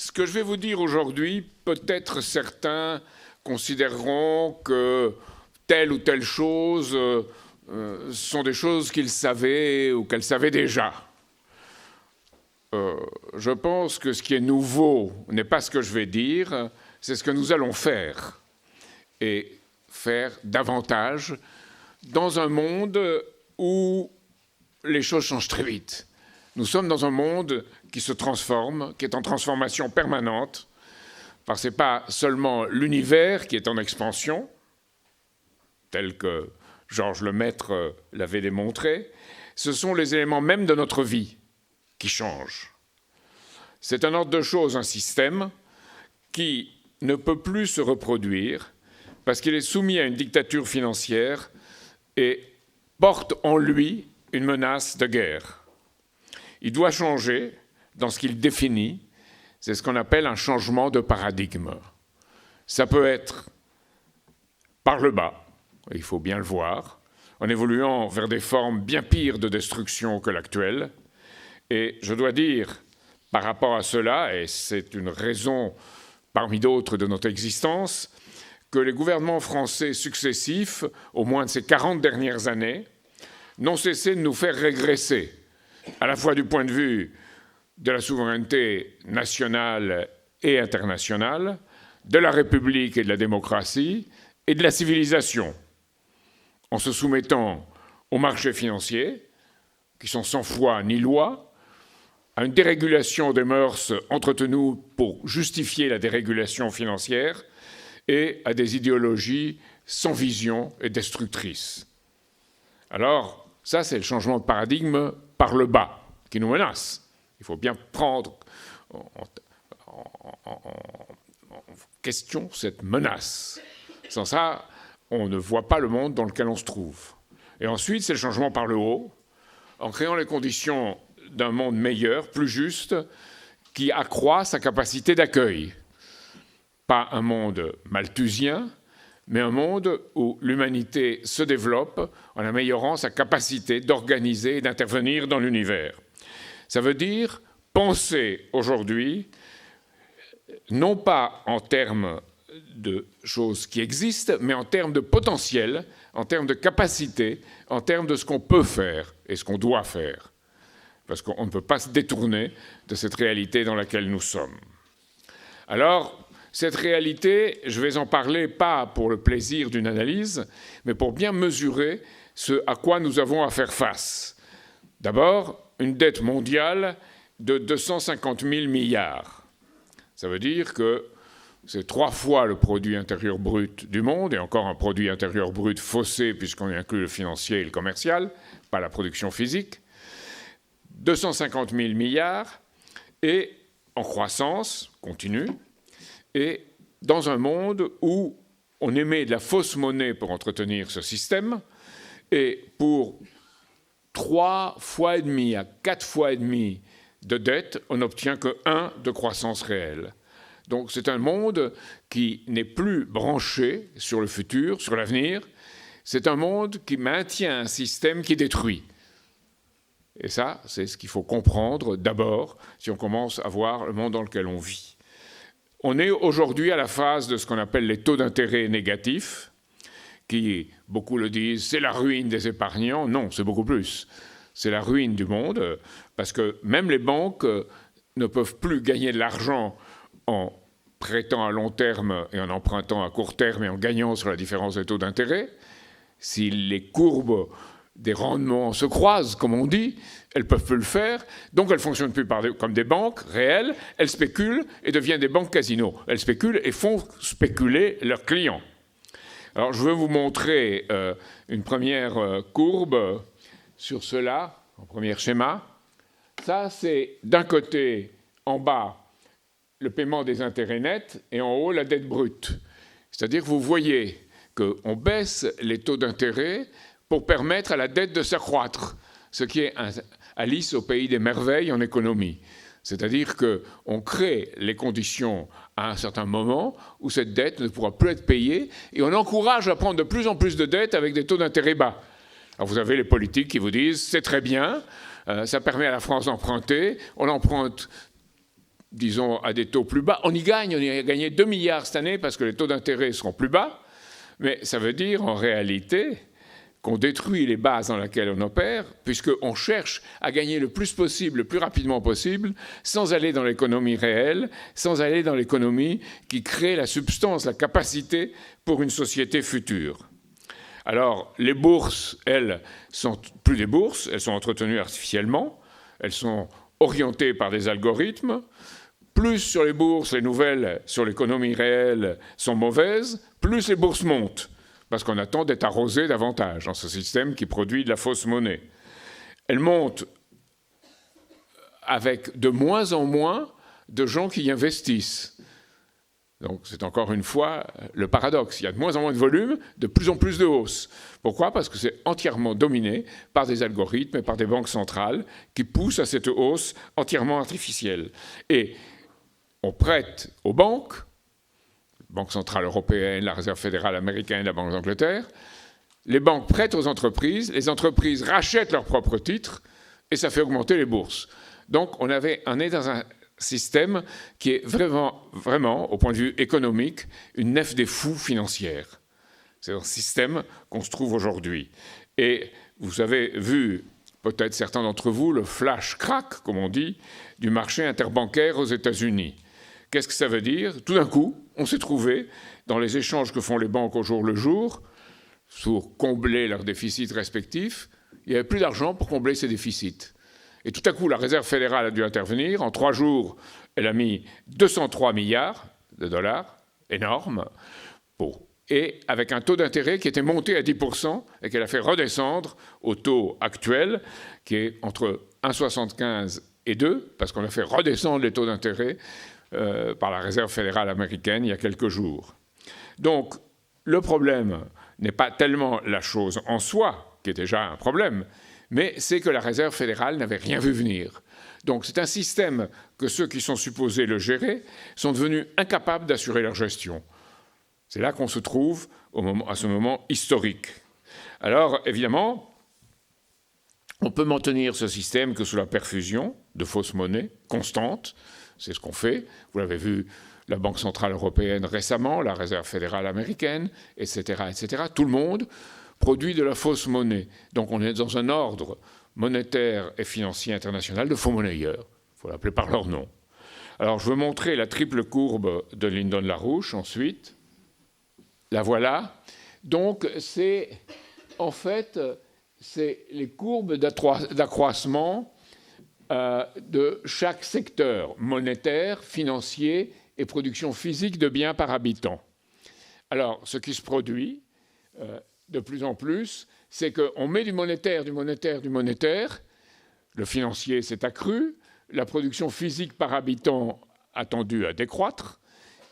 Ce que je vais vous dire aujourd'hui, peut-être certains considéreront que telle ou telle chose sont des choses qu'ils savaient ou qu'elles savaient déjà. Je pense que ce qui est nouveau n'est pas ce que je vais dire, c'est ce que nous allons faire, et faire davantage dans un monde où les choses changent très vite. Nous sommes dans un monde qui se transforme, qui est en transformation permanente, parce que ce n'est pas seulement l'univers qui est en expansion, tel que Georges Lemaître l'avait démontré, ce sont les éléments même de notre vie qui changent. C'est un ordre de choses, un système qui ne peut plus se reproduire parce qu'il est soumis à une dictature financière et porte en lui une menace de guerre. Il doit changer dans ce qu'il définit, c'est ce qu'on appelle un changement de paradigme. Ça peut être par le bas, il faut bien le voir, en évoluant vers des formes bien pires de destruction que l'actuelle. Et je dois dire, par rapport à cela, et c'est une raison parmi d'autres de notre existence, que les gouvernements français successifs, au moins de ces 40 dernières années, n'ont cessé de nous faire régresser, à la fois du point de vue de la souveraineté nationale et internationale, de la République et de la démocratie, et de la civilisation, en se soumettant aux marchés financiers, qui sont sans foi ni loi, à une dérégulation des mœurs entretenues pour justifier la dérégulation financière, et à des idéologies sans vision et destructrices. Alors, ça, c'est le changement de paradigme par le bas qui nous menace. Il faut bien prendre en question cette menace. Sans ça, on ne voit pas le monde dans lequel on se trouve. Et ensuite, c'est le changement par le haut, en créant les conditions d'un monde meilleur, plus juste, qui accroît sa capacité d'accueil. Pas un monde malthusien, mais un monde où l'humanité se développe en améliorant sa capacité d'organiser et d'intervenir dans l'univers. Ça veut dire penser aujourd'hui, non pas en termes de choses qui existent, mais en termes de potentiel, en termes de capacité, en termes de ce qu'on peut faire et ce qu'on doit faire. Parce qu'on ne peut pas se détourner de cette réalité dans laquelle nous sommes. Alors, cette réalité, je vais en parler pas pour le plaisir d'une analyse, mais pour bien mesurer ce à quoi nous avons à faire face. D'abord, une dette mondiale de 250 000 milliards. Ça veut dire que c'est 3 fois le produit intérieur brut du monde, et encore un produit intérieur brut faussé puisqu'on inclut le financier et le commercial, pas la production physique. 250 000 milliards, et en croissance continue, et dans un monde où on émet de la fausse monnaie pour entretenir ce système, et pour 3 fois et demi à 4 fois et demi de dette, on n'obtient que 1 de croissance réelle. Donc c'est un monde qui n'est plus branché sur le futur, sur l'avenir. C'est un monde qui maintient un système qui détruit. Et ça, c'est ce qu'il faut comprendre d'abord si on commence à voir le monde dans lequel on vit. On est aujourd'hui à la phase de ce qu'on appelle les taux d'intérêt négatifs, qui, beaucoup le disent, c'est la ruine des épargnants. Non, c'est beaucoup plus. C'est la ruine du monde, parce que même les banques ne peuvent plus gagner de l'argent en prêtant à long terme et en empruntant à court terme et en gagnant sur la différence des taux d'intérêt. Si les courbes des rendements se croisent, comme on dit, elles ne peuvent plus le faire, donc elles ne fonctionnent plus comme des banques réelles, elles spéculent et deviennent des banques casinos. Elles spéculent et font spéculer leurs clients. Alors je vais vous montrer une première courbe sur cela, un premier schéma. Ça, c'est d'un côté, en bas, le paiement des intérêts nets et en haut, la dette brute. C'est-à-dire que vous voyez qu'on baisse les taux d'intérêt pour permettre à la dette de s'accroître, ce qui est Alice au pays des merveilles en économie. C'est-à-dire qu'on crée les conditions à un certain moment où cette dette ne pourra plus être payée et on encourage à prendre de plus en plus de dettes avec des taux d'intérêt bas. Alors vous avez les politiques qui vous disent « c'est très bien, ça permet à la France d'emprunter, on emprunte disons, à des taux plus bas. On y a gagné 2 milliards cette année parce que les taux d'intérêt seront plus bas, mais ça veut dire en réalité qu'on détruit les bases dans lesquelles on opère, puisqu'on cherche à gagner le plus possible, le plus rapidement possible, sans aller dans l'économie réelle, sans aller dans l'économie qui crée la substance, la capacité pour une société future. Alors, les bourses, elles, sont plus des bourses, elles sont entretenues artificiellement, elles sont orientées par des algorithmes. Plus sur les bourses, les nouvelles sur l'économie réelle sont mauvaises, plus les bourses montent, parce qu'on attend d'être arrosé davantage dans ce système qui produit de la fausse monnaie. Elles montent avec de moins en moins de gens qui y investissent. Donc c'est encore une fois le paradoxe. Il y a de moins en moins de volume, de plus en plus de hausse. Pourquoi ? Parce que c'est entièrement dominé par des algorithmes et par des banques centrales qui poussent à cette hausse entièrement artificielle. Et on prête aux banques, la Banque centrale européenne, la Réserve fédérale américaine, la Banque d'Angleterre, les banques prêtent aux entreprises, les entreprises rachètent leurs propres titres et ça fait augmenter les bourses. Donc on est dans un système qui est vraiment, au point de vue économique, une nef des fous financière. C'est un système qu'on se trouve aujourd'hui. Et vous avez vu, peut-être certains d'entre vous, le flash crack, comme on dit, du marché interbancaire aux États-Unis. Qu'est-ce que ça veut dire ? Tout d'un coup, on s'est trouvé dans les échanges que font les banques au jour le jour, pour combler leurs déficits respectifs, il n'y avait plus d'argent pour combler ces déficits. Et tout à coup, la Réserve fédérale a dû intervenir. En 3 jours, elle a mis 203 milliards de dollars, énorme, et avec un taux d'intérêt qui était monté à 10% et qu'elle a fait redescendre au taux actuel, qui est entre 1,75 et 2, parce qu'on a fait redescendre les taux d'intérêt par la Réserve fédérale américaine il y a quelques jours. Donc, le problème n'est pas tellement la chose en soi, qui est déjà un problème, mais c'est que la Réserve fédérale n'avait rien vu venir. Donc c'est un système que ceux qui sont supposés le gérer sont devenus incapables d'assurer leur gestion. C'est là qu'on se trouve à ce moment historique. Alors, évidemment, on peut maintenir ce système que sous la perfusion de fausses monnaies constantes. C'est ce qu'on fait. Vous l'avez vu, la Banque centrale européenne récemment, la Réserve fédérale américaine, etc., etc. Tout le monde produit de la fausse monnaie. Donc on est dans un ordre monétaire et financier international de faux monnayeurs. Il faut l'appeler par leur nom. Alors je veux montrer la triple courbe de Lyndon-LaRouche ensuite. La voilà. Donc c'est les courbes d'accroissement de chaque secteur monétaire, financier et production physique de biens par habitant. Alors ce qui se produit de plus en plus, c'est qu'on met du monétaire, le financier s'est accru, la production physique par habitant a tendu à décroître,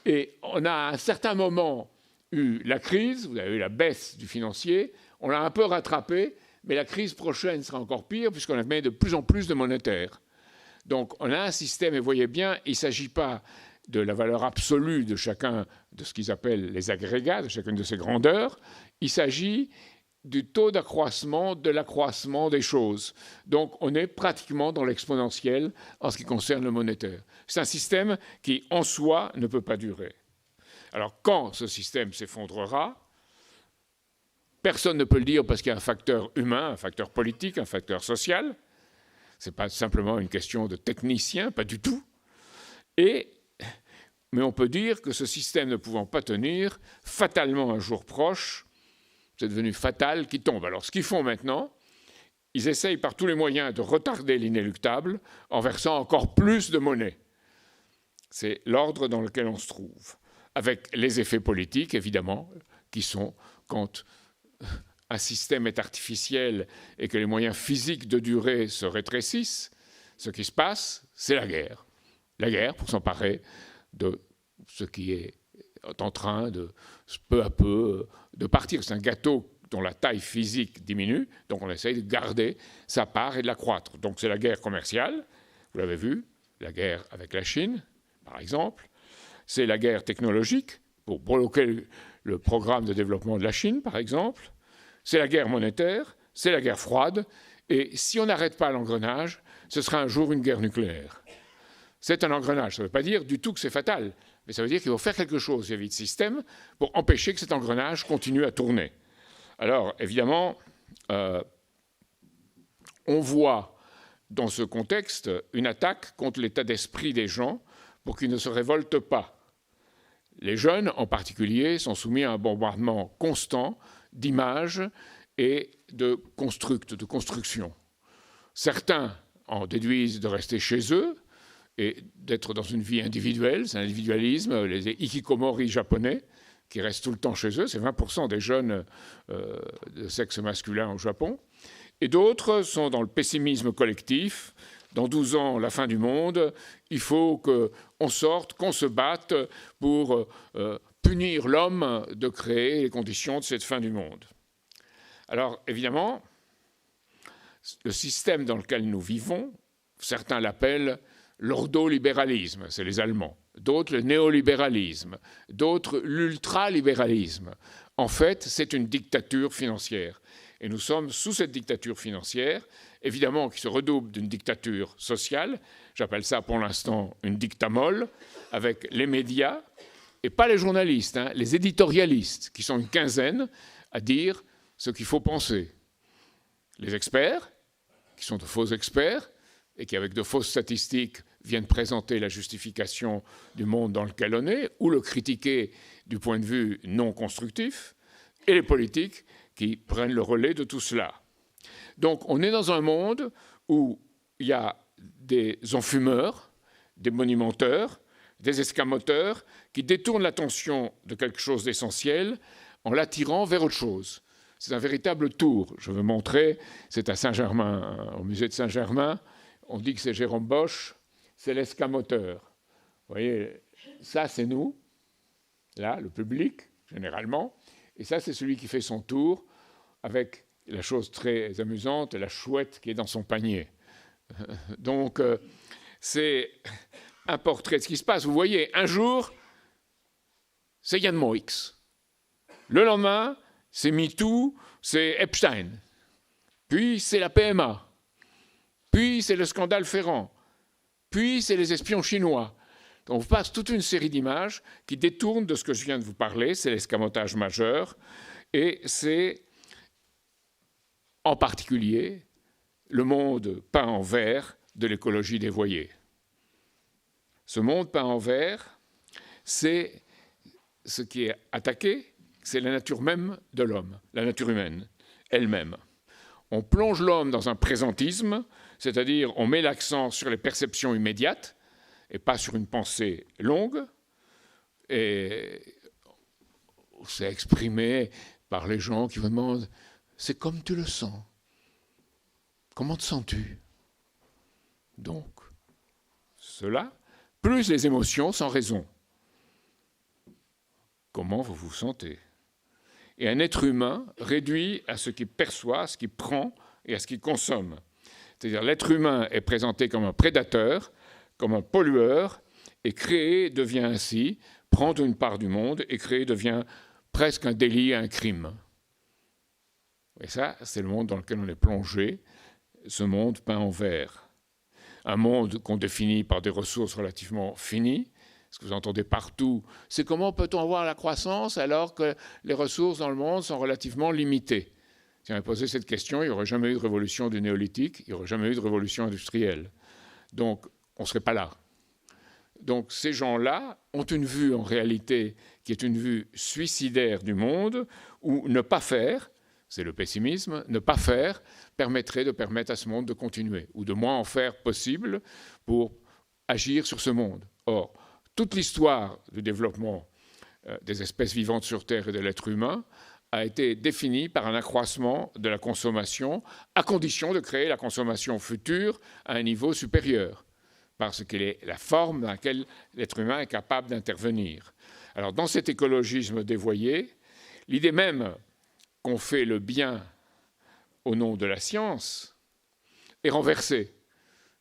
et on a à un certain moment eu la crise, vous avez eu la baisse du financier, on l'a un peu rattrapé, mais la crise prochaine sera encore pire puisqu'on met de plus en plus de monétaire. Donc on a un système, et vous voyez bien, il ne s'agit pas de la valeur absolue de chacun de ce qu'ils appellent les agrégats, de chacune de ces grandeurs, il s'agit du taux d'accroissement, de l'accroissement des choses. Donc on est pratiquement dans l'exponentiel en ce qui concerne le monétaire. C'est un système qui, en soi, ne peut pas durer. Alors quand ce système s'effondrera, personne ne peut le dire parce qu'il y a un facteur humain, un facteur politique, un facteur social. Ce n'est pas simplement une question de technicien, pas du tout. Mais on peut dire que ce système ne pouvant pas tenir, fatalement un jour proche, c'est devenu fatal, qu'il tombe. Alors ce qu'ils font maintenant, ils essayent par tous les moyens de retarder l'inéluctable en versant encore plus de monnaie. C'est l'ordre dans lequel on se trouve, avec les effets politiques, évidemment, qui sont quand un système est artificiel et que les moyens physiques de durée se rétrécissent, ce qui se passe, c'est la guerre. La guerre pour s'emparer de ce qui est en train de, peu à peu, de partir. C'est un gâteau dont la taille physique diminue, donc on essaye de garder sa part et de la croître. Donc c'est la guerre commerciale, vous l'avez vu, la guerre avec la Chine, par exemple. C'est la guerre technologique, pour bloquer le programme de développement de la Chine, par exemple. C'est la guerre monétaire, c'est la guerre froide, et si on n'arrête pas l'engrenage, ce sera un jour une guerre nucléaire. c'est un engrenage. Ça ne veut pas dire du tout que c'est fatal, mais ça veut dire qu'il faut faire quelque chose vis-à-vis de système pour empêcher que cet engrenage continue à tourner. Alors, évidemment, on voit dans ce contexte une attaque contre l'état d'esprit des gens pour qu'ils ne se révoltent pas. Les jeunes, en particulier, sont soumis à un bombardement constant d'images et de construction. Certains en déduisent de rester chez eux et d'être dans une vie individuelle, c'est l'individualisme, les hikikomori japonais, qui restent tout le temps chez eux, c'est 20% des jeunes de sexe masculin au Japon. Et d'autres sont dans le pessimisme collectif. Dans 12 ans, la fin du monde, il faut qu'on sorte, qu'on se batte pour punir l'homme de créer les conditions de cette fin du monde. Alors, évidemment, le système dans lequel nous vivons, certains l'appellent l'ordolibéralisme, c'est les Allemands, d'autres le néolibéralisme, d'autres l'ultralibéralisme. En fait, c'est une dictature financière. Et nous sommes sous cette dictature financière, évidemment qui se redouble d'une dictature sociale, j'appelle ça pour l'instant une dictamole, avec les médias, et pas les journalistes, les éditorialistes, qui sont une quinzaine à dire ce qu'il faut penser. Les experts, qui sont de faux experts, et qui, avec de fausses statistiques, viennent présenter la justification du monde dans lequel on est, ou le critiquer du point de vue non constructif, et les politiques qui prennent le relais de tout cela. Donc on est dans un monde où il y a des enfumeurs, des monumenteurs, des escamoteurs qui détournent l'attention de quelque chose d'essentiel en l'attirant vers autre chose. C'est un véritable tour. Je veux montrer, c'est à Saint-Germain, au musée de Saint-Germain, on dit que c'est Jérôme Bosch, c'est l'escamoteur. Vous voyez, ça c'est nous, là, le public, généralement, et ça c'est celui qui fait son tour avec la chose très amusante, la chouette qui est dans son panier. Donc, c'est un portrait de ce qui se passe. Vous voyez, un jour, c'est Yann Moix. Le lendemain, c'est MeToo, c'est Epstein. Puis, c'est la PMA. Puis, c'est le scandale Ferrand. Puis, c'est les espions chinois. Donc, on passe toute une série d'images qui détournent de ce que je viens de vous parler. C'est l'escamotage majeur. Et c'est en particulier le monde peint en vert de l'écologie dévoyée. Ce monde peint en vert, c'est ce qui est attaqué, c'est la nature même de l'homme, la nature humaine elle-même. On plonge l'homme dans un présentisme, c'est-à-dire on met l'accent sur les perceptions immédiates et pas sur une pensée longue, et c'est exprimé par les gens qui vous demandent « c'est comme tu le sens, comment te sens-tu » Donc, cela, plus les émotions sans raison. Comment vous vous sentez ? Et un être humain réduit à ce qu'il perçoit, à ce qu'il prend et à ce qu'il consomme. C'est-à-dire l'être humain est présenté comme un prédateur, comme un pollueur, et créer devient ainsi, prendre une part du monde, et créer devient presque un délit, un crime. Et ça, c'est le monde dans lequel on est plongé, ce monde peint en vert. Un monde qu'on définit par des ressources relativement finies. Ce que vous entendez partout, c'est comment peut-on avoir la croissance alors que les ressources dans le monde sont relativement limitées. Si on avait posé cette question, il n'y aurait jamais eu de révolution du néolithique, il n'y aurait jamais eu de révolution industrielle. Donc, on ne serait pas là. Donc, ces gens-là ont une vue, en réalité, qui est une vue suicidaire du monde, où ne pas faire, c'est le pessimisme, ne pas faire permettrait de permettre à ce monde de continuer, ou de moins en faire possible pour agir sur ce monde. Or, toute l'histoire du développement des espèces vivantes sur Terre et de l'être humain a été définie par un accroissement de la consommation, à condition de créer la consommation future à un niveau supérieur, parce qu'elle est la forme dans laquelle l'être humain est capable d'intervenir. Alors, dans cet écologisme dévoyé, l'idée même qu'on fait le bien au nom de la science est renversée.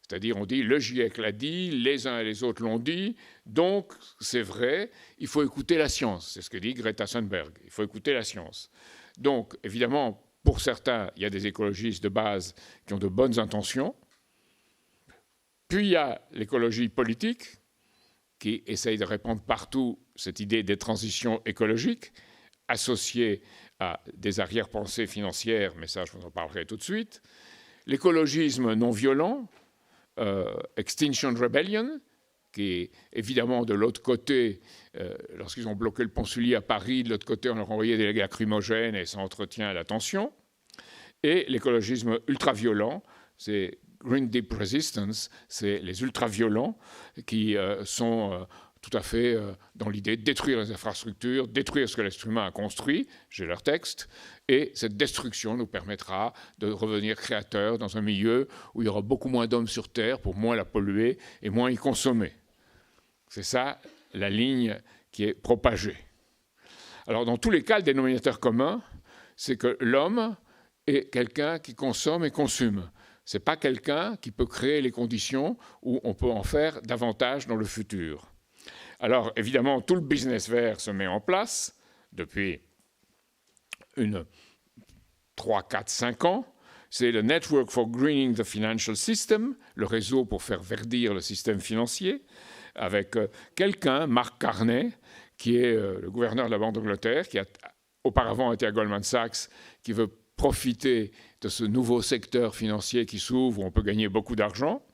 C'est-à-dire, on dit, le GIEC l'a dit, les uns et les autres l'ont dit, donc c'est vrai, il faut écouter la science. C'est ce que dit Greta Thunberg, il faut écouter la science. Donc, évidemment, pour certains, il y a des écologistes de base qui ont de bonnes intentions, Puis il y a l'écologie politique, qui essaye de répandre partout cette idée des transitions écologiques, associée à des arrière-pensées financières, mais ça, je vous en parlerai tout de suite. L'écologisme non violent, Extinction Rebellion, qui est évidemment de l'autre côté, lorsqu'ils ont bloqué le pont Sully à Paris, de l'autre côté, on leur envoyait des lacrymogènes et ça entretient la tension. Et l'écologisme ultra-violent, c'est Green Deep Resistance, c'est les ultra-violents qui sont tout à fait dans l'idée de détruire les infrastructures, détruire ce que l'être humain a construit, j'ai leur texte, et cette destruction nous permettra de revenir créateurs dans un milieu où il y aura beaucoup moins d'hommes sur Terre pour moins la polluer et moins y consommer. C'est ça la ligne qui est propagée. Alors dans tous les cas, le dénominateur commun, c'est que l'homme est quelqu'un qui consomme et consume. Ce n'est pas quelqu'un qui peut créer les conditions où on peut en faire davantage dans le futur. Alors, évidemment, tout le business vert se met en place depuis 3, 4, 5 ans. C'est le Network for Greening the Financial System, le réseau pour faire verdir le système financier, avec quelqu'un, Mark Carney, qui est le gouverneur de la Banque d'Angleterre, qui a auparavant été à Goldman Sachs, qui veut profiter de ce nouveau secteur financier qui s'ouvre, où on peut gagner beaucoup d'argent.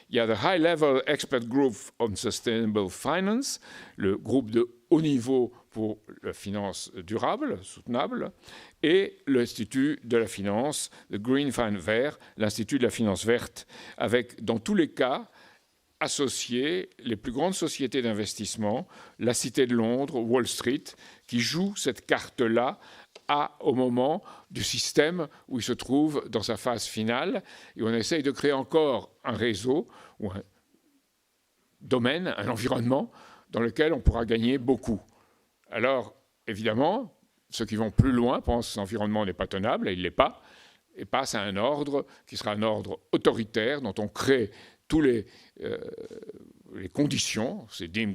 Il y a le High Level Expert Group on Sustainable Finance, le groupe de haut niveau pour la finance durable, soutenable, et l'Institut de la finance, le Green Fund Vert, l'Institut de la finance verte, avec, dans tous les cas, associés les plus grandes sociétés d'investissement, la Cité de Londres, Wall Street, qui jouent cette carte-là au moment du système où il se trouve dans sa phase finale. Et on essaye de créer encore un réseau ou un domaine, un environnement dans lequel on pourra gagner beaucoup. Alors, évidemment, ceux qui vont plus loin pensent que cet environnement n'est pas tenable, et il ne l'est pas, et passent à un ordre qui sera un ordre autoritaire dont on crée tous les conditions, c'est Dim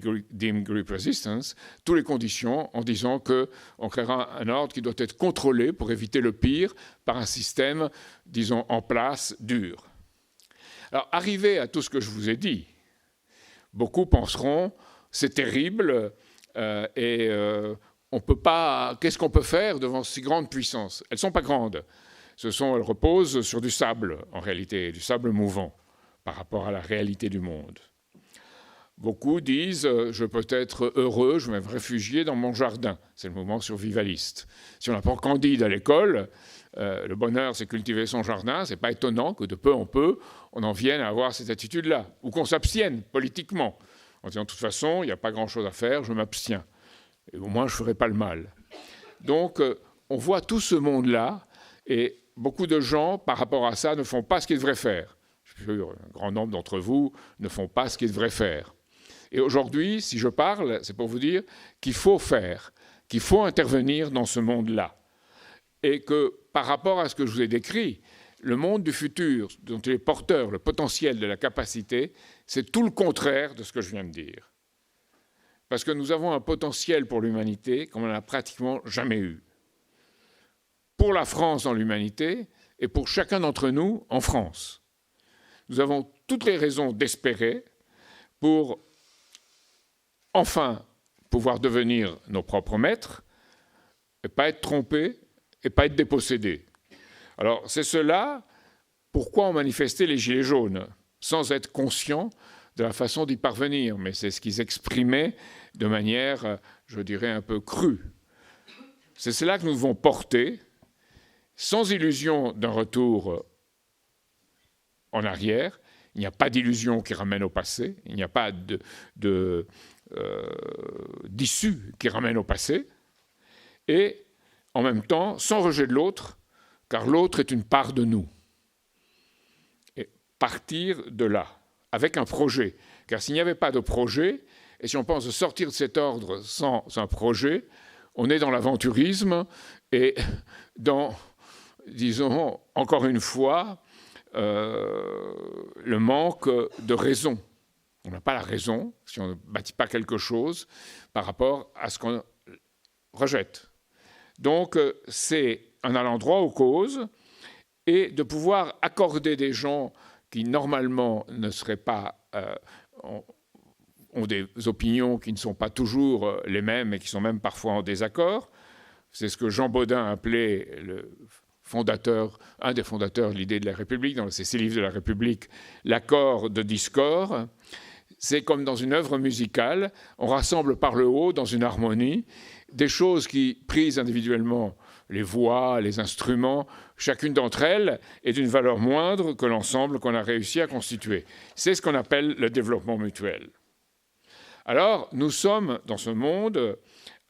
Grip Resistance, toutes les conditions en disant qu'on créera un ordre qui doit être contrôlé pour éviter le pire par un système, disons, en place, dur. Alors, arrivé à tout ce que je vous ai dit, beaucoup penseront, c'est terrible, et on peut pas. Qu'est-ce qu'on peut faire devant si grande puissance? Elles ne sont pas grandes. Elles reposent sur du sable, en réalité, du sable mouvant, par rapport à la réalité du monde. Beaucoup disent « je peux être heureux, je vais me réfugier dans mon jardin ». C'est le mouvement survivaliste. Si on apprend Candide à l'école, le bonheur c'est cultiver son jardin, c'est pas étonnant que de peu en peu, on en vienne à avoir cette attitude-là, ou qu'on s'abstienne politiquement, en disant « de toute façon, il n'y a pas grand-chose à faire, je m'abstiens, et au moins je ne ferai pas le mal ». Donc on voit tout ce monde-là, et beaucoup de gens, par rapport à ça, ne font pas ce qu'ils devraient faire. Je suis sûr, un grand nombre d'entre vous ne font pas ce qu'ils devraient faire. Et aujourd'hui, si je parle, c'est pour vous dire qu'il faut faire, qu'il faut intervenir dans ce monde-là. Et que par rapport à ce que je vous ai décrit, le monde du futur, dont il est porteur, le potentiel de la capacité, c'est tout le contraire de ce que je viens de dire. Parce que nous avons un potentiel pour l'humanité qu'on n'en a pratiquement jamais eu. Pour la France dans l'humanité et pour chacun d'entre nous en France. Nous avons toutes les raisons d'espérer pour enfin pouvoir devenir nos propres maîtres et pas être trompés et pas être dépossédés. Alors c'est cela pourquoi on manifestait les Gilets jaunes, sans être conscients de la façon d'y parvenir, mais c'est ce qu'ils exprimaient de manière, je dirais, un peu crue. C'est cela que nous devons porter, sans illusion d'un retour en arrière. Il n'y a pas d'illusion qui ramène au passé, il n'y a pas d'issue qui ramène au passé, et en même temps, sans rejet de l'autre, car l'autre est une part de nous. Et partir de là, avec un projet, car s'il n'y avait pas de projet, et si on pense de sortir de cet ordre sans un projet, on est dans l'aventurisme et dans, disons, encore une fois, le manque de raison. On n'a pas la raison si on ne bâtit pas quelque chose par rapport à ce qu'on rejette. Donc, c'est en allant droit aux causes et de pouvoir accorder des gens qui normalement ne seraient pas, ont des opinions qui ne sont pas toujours les mêmes et qui sont même parfois en désaccord. C'est ce que Jean Bodin appelait un des fondateurs de l'idée de la République, dans ses livres de la République, l'accord de discord. C'est comme dans une œuvre musicale, on rassemble par le haut, dans une harmonie, des choses qui, prises individuellement, les voix, les instruments, chacune d'entre elles est d'une valeur moindre que l'ensemble qu'on a réussi à constituer. C'est ce qu'on appelle le développement mutuel. Alors, nous sommes dans ce monde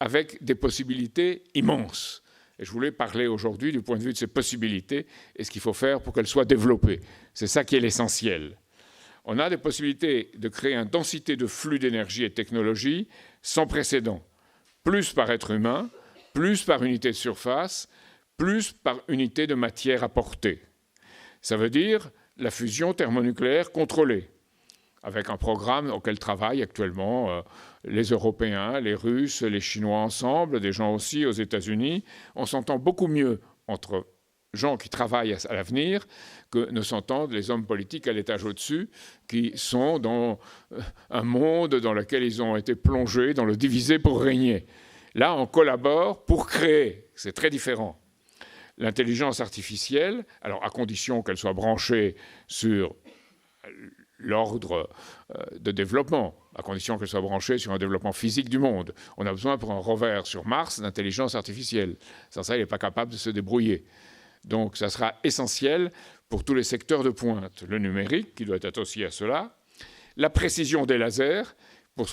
avec des possibilités immenses. Et je voulais parler aujourd'hui du point de vue de ces possibilités et ce qu'il faut faire pour qu'elles soient développées. C'est ça qui est l'essentiel. On a des possibilités de créer une densité de flux d'énergie et de technologie sans précédent. Plus par être humain, plus par unité de surface, plus par unité de matière apportée. Ça veut dire la fusion thermonucléaire contrôlée, avec un programme auquel travaillent actuellement les Européens, les Russes, les Chinois ensemble, des gens aussi aux États-Unis. On s'entend beaucoup mieux entre gens qui travaillent à l'avenir que ne s'entendent les hommes politiques à l'étage au-dessus, qui sont dans un monde dans lequel ils ont été plongés, dans le diviser pour régner. Là, on collabore pour créer. C'est très différent. L'intelligence artificielle, alors à condition qu'elle soit branchée sur l'ordre de développement, à condition qu'elle soit branchée sur un développement physique du monde. On a besoin pour un rover sur Mars d'intelligence artificielle. Sans ça, il n'est pas capable de se débrouiller. Donc ça sera essentiel pour tous les secteurs de pointe. Le numérique, qui doit être associé à cela, la précision des lasers, pour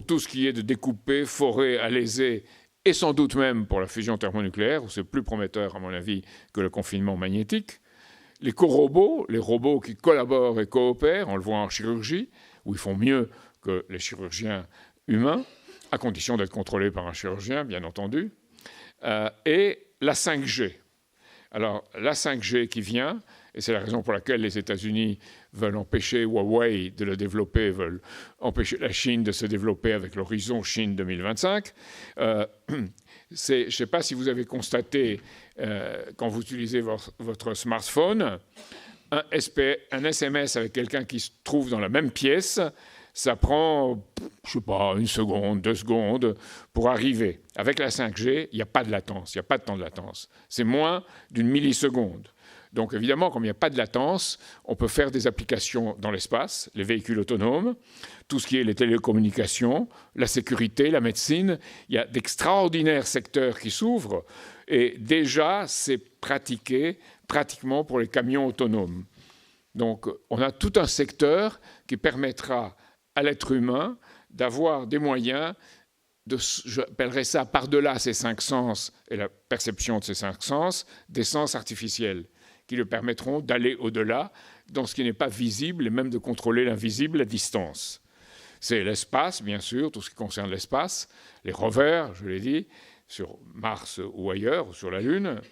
tout ce qui est de découper, forer, alaiser, et sans doute même pour la fusion thermonucléaire, où c'est plus prometteur, à mon avis, que le confinement magnétique. Les co-robots, les robots qui collaborent et coopèrent, on le voit en chirurgie, où ils font mieux que les chirurgiens humains, à condition d'être contrôlés par un chirurgien, bien entendu, et la 5G. Alors, la 5G qui vient, et c'est la raison pour laquelle les États-Unis veulent empêcher Huawei de le développer, veulent empêcher la Chine de se développer avec l'horizon Chine 2025. Je ne sais pas si vous avez constaté, quand vous utilisez votre smartphone, un SMS avec quelqu'un qui se trouve dans la même pièce, ça prend, je ne sais pas, 1 seconde, 2 secondes pour arriver. Avec la 5G, il n'y a pas de latence, il n'y a pas de temps de latence. C'est moins d'1 milliseconde. Donc évidemment, comme il n'y a pas de latence, on peut faire des applications dans l'espace, les véhicules autonomes, tout ce qui est les télécommunications, la sécurité, la médecine. Il y a d'extraordinaires secteurs qui s'ouvrent et déjà c'est pratiqué pratiquement pour les camions autonomes. Donc on a tout un secteur qui permettra à l'être humain d'avoir des moyens j'appellerais ça par-delà ces 5 sens et la perception de ces 5 sens, des sens artificiels qui lui permettront d'aller au-delà dans ce qui n'est pas visible et même de contrôler l'invisible à distance. C'est l'espace, bien sûr, tout ce qui concerne l'espace, les rovers, je l'ai dit, sur Mars ou ailleurs, ou sur la Lune,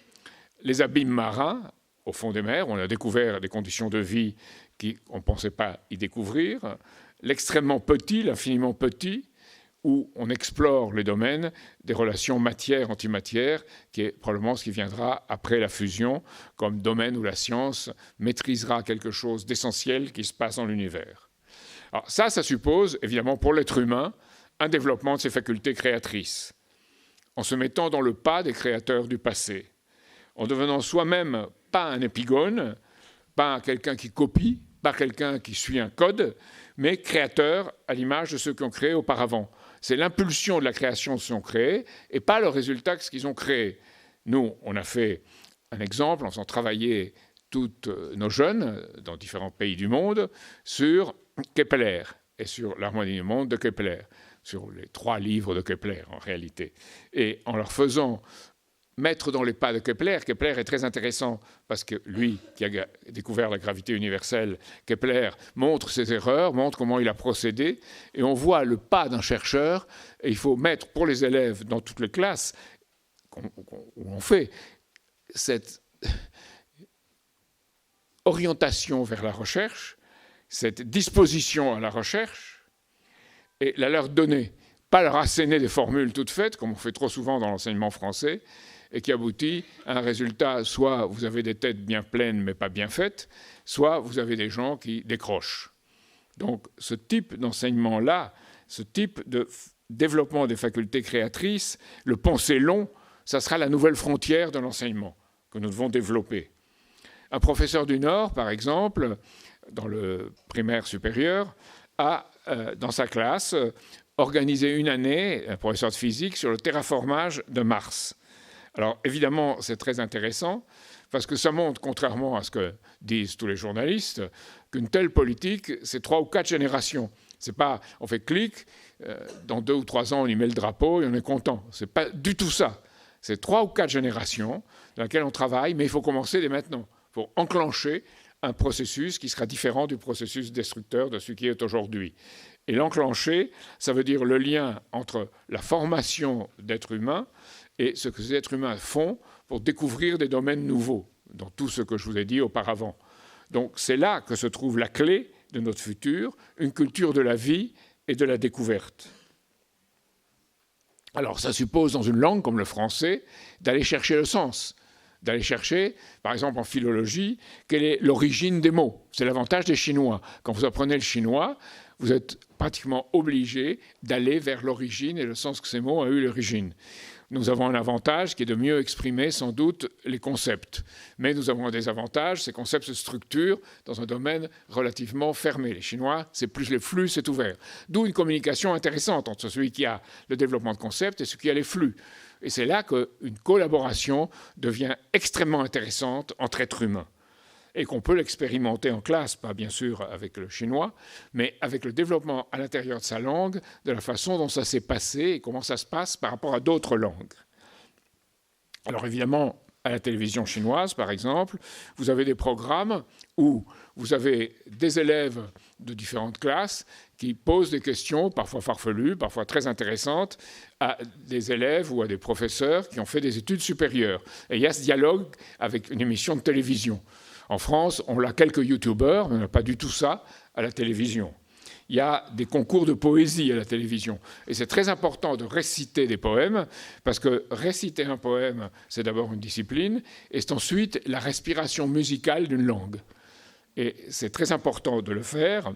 les abîmes marins, au fond des mers, on a découvert des conditions de vie qu'on ne pensait pas y découvrir, l'extrêmement petit, l'infiniment petit, où on explore les domaines des relations matière-antimatière, qui est probablement ce qui viendra après la fusion, comme domaine où la science maîtrisera quelque chose d'essentiel qui se passe dans l'univers. Alors ça suppose, évidemment, pour l'être humain, un développement de ses facultés créatrices, en se mettant dans le pas des créateurs du passé, en devenant soi-même pas un épigone, pas quelqu'un qui copie, pas quelqu'un qui suit un code, mais créateur à l'image de ceux qui ont créé auparavant. C'est l'impulsion de la création de ce qu'ils ont créé et pas le résultat de ce qu'ils ont créé. Nous, on a fait un exemple en faisant travailler tous nos jeunes dans différents pays du monde sur Kepler et sur l'harmonie du monde de Kepler, sur les 3 livres de Kepler en réalité. Et en leur faisant mettre dans les pas de Kepler, Kepler est très intéressant parce que lui, qui a découvert la gravité universelle, Kepler montre ses erreurs, montre comment il a procédé, et on voit le pas d'un chercheur, et il faut mettre pour les élèves dans toutes les classes où on fait cette orientation vers la recherche, cette disposition à la recherche, et la leur donner, pas leur asséner des formules toutes faites, comme on fait trop souvent dans l'enseignement français, et qui aboutit à un résultat, soit vous avez des têtes bien pleines mais pas bien faites, soit vous avez des gens qui décrochent. Donc ce type d'enseignement-là, ce type de développement des facultés créatrices, le penser long, ça sera la nouvelle frontière de l'enseignement que nous devons développer. Un professeur du Nord, par exemple, dans le primaire supérieur, a dans sa classe organisé une année, un professeur de physique, sur le terraformage de Mars. Alors évidemment, c'est très intéressant, parce que ça montre, contrairement à ce que disent tous les journalistes, qu'une telle politique, c'est 3 ou 4 générations. C'est pas, on fait clic, dans 2 ou 3 ans, on y met le drapeau et on est content. C'est pas du tout ça. C'est 3 ou 4 générations dans lesquelles on travaille, mais il faut commencer dès maintenant. Il faut enclencher un processus qui sera différent du processus destructeur de ce qui est aujourd'hui. Et l'enclencher, ça veut dire le lien entre la formation d'êtres humains et ce que ces êtres humains font pour découvrir des domaines nouveaux, dans tout ce que je vous ai dit auparavant. Donc c'est là que se trouve la clé de notre futur, une culture de la vie et de la découverte. Alors ça suppose, dans une langue comme le français, d'aller chercher le sens, d'aller chercher, par exemple en philologie, quelle est l'origine des mots. C'est l'avantage des Chinois. Quand vous apprenez le chinois, vous êtes pratiquement obligé d'aller vers l'origine et le sens que ces mots ont eu l'origine. Nous avons un avantage qui est de mieux exprimer sans doute les concepts. Mais nous avons un désavantage, ces concepts se structurent dans un domaine relativement fermé. Les Chinois, c'est plus les flux, c'est ouvert. D'où une communication intéressante entre celui qui a le développement de concepts et celui qui a les flux. Et c'est là qu'une collaboration devient extrêmement intéressante entre êtres humains. Et qu'on peut l'expérimenter en classe, pas bien sûr avec le chinois, mais avec le développement à l'intérieur de sa langue, de la façon dont ça s'est passé et comment ça se passe par rapport à d'autres langues. Alors évidemment, à la télévision chinoise, par exemple, vous avez des programmes où vous avez des élèves de différentes classes qui posent des questions, parfois farfelues, parfois très intéressantes, à des élèves ou à des professeurs qui ont fait des études supérieures. Et il y a ce dialogue avec une émission de télévision. En France, on a quelques youtubeurs, mais on n'a pas du tout ça à la télévision. Il y a des concours de poésie à la télévision. Et c'est très important de réciter des poèmes, parce que réciter un poème, c'est d'abord une discipline, et c'est ensuite la respiration musicale d'une langue. Et c'est très important de le faire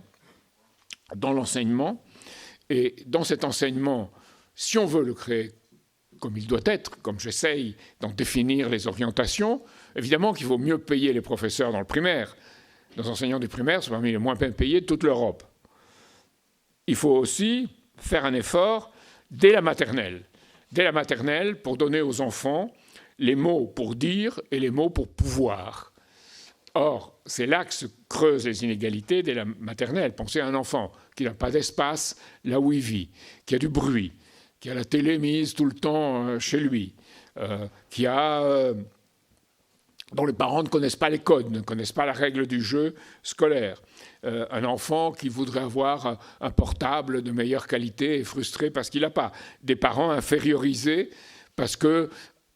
dans l'enseignement. Et dans cet enseignement, si on veut le créer comme il doit être, comme j'essaye d'en définir les orientations, évidemment qu'il vaut mieux payer les professeurs dans le primaire. Nos enseignants du primaire sont parmi les moins bien payés de toute l'Europe. Il faut aussi faire un effort dès la maternelle. Dès la maternelle, pour donner aux enfants les mots pour dire et les mots pour pouvoir. Or, c'est là que se creusent les inégalités dès la maternelle. Pensez à un enfant qui n'a pas d'espace là où il vit, qui a du bruit, qui a la télé mise tout le temps chez lui, dont les parents ne connaissent pas les codes, ne connaissent pas la règle du jeu scolaire. Un enfant qui voudrait avoir un portable de meilleure qualité est frustré parce qu'il n'a pas. Des parents infériorisés parce que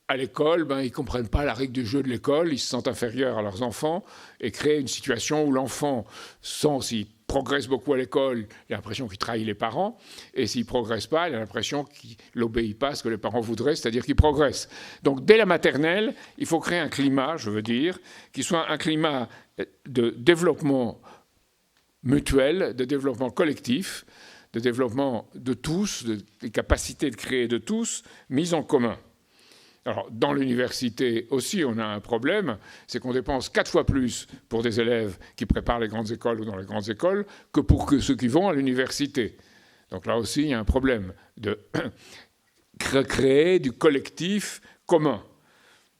à l'école, ils ne comprennent pas la règle du jeu de l'école, ils se sentent inférieurs à leurs enfants et créent une situation où l'enfant, s'il progresse beaucoup à l'école, il a l'impression qu'il trahit les parents, et s'il ne progresse pas, il a l'impression qu'il n'obéit pas à ce que les parents voudraient, c'est-à-dire qu'il progresse. Donc dès la maternelle, il faut créer un climat, je veux dire, qui soit un climat de développement mutuel, de développement collectif, de développement de tous, des capacités de créer de tous, mises en commun. Alors, dans l'université aussi, on a un problème, c'est qu'on dépense 4 fois plus pour des élèves qui préparent les grandes écoles ou dans les grandes écoles que pour ceux qui vont à l'université. Donc là aussi, il y a un problème de créer du collectif commun.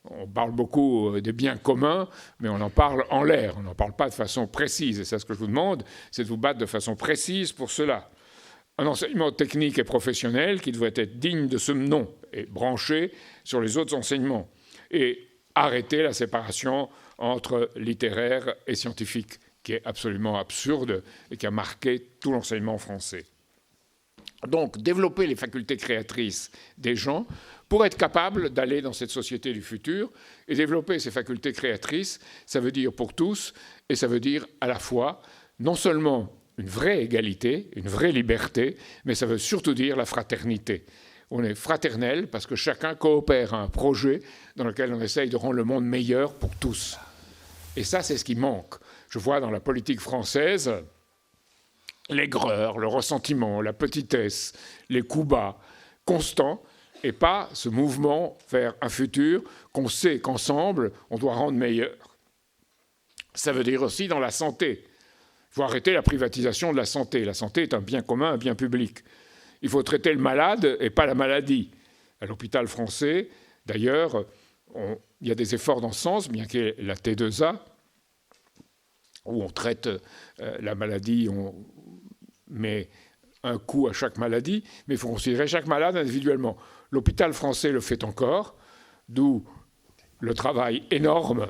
On parle beaucoup des biens communs, mais on en parle en l'air, on n'en parle pas de façon précise. Et c'est ce que je vous demande, c'est de vous battre de façon précise pour cela. Un enseignement technique et professionnel qui devrait être digne de ce nom et branché sur les autres enseignements. Et arrêter la séparation entre littéraire et scientifique, qui est absolument absurde et qui a marqué tout l'enseignement français. Donc, développer les facultés créatrices des gens pour être capable d'aller dans cette société du futur. Et développer ces facultés créatrices, ça veut dire pour tous, et ça veut dire à la fois non seulement une vraie égalité, une vraie liberté, mais ça veut surtout dire la fraternité. on est fraternel parce que chacun coopère à un projet dans lequel on essaye de rendre le monde meilleur pour tous. Et ça, c'est ce qui manque. Je vois dans la politique française l'aigreur, le ressentiment, la petitesse, les coups bas constants, et pas ce mouvement vers un futur qu'on sait qu'ensemble, on doit rendre meilleur. Ça veut dire aussi dans la santé. Il faut arrêter la privatisation de la santé. La santé est un bien commun, un bien public. Il faut traiter le malade et pas la maladie. À l'hôpital français, d'ailleurs, il y a des efforts dans ce sens, bien qu'il y ait la T2A, où on traite la maladie, on met un coup à chaque maladie, mais il faut considérer chaque malade individuellement. L'hôpital français le fait encore, d'où le travail énorme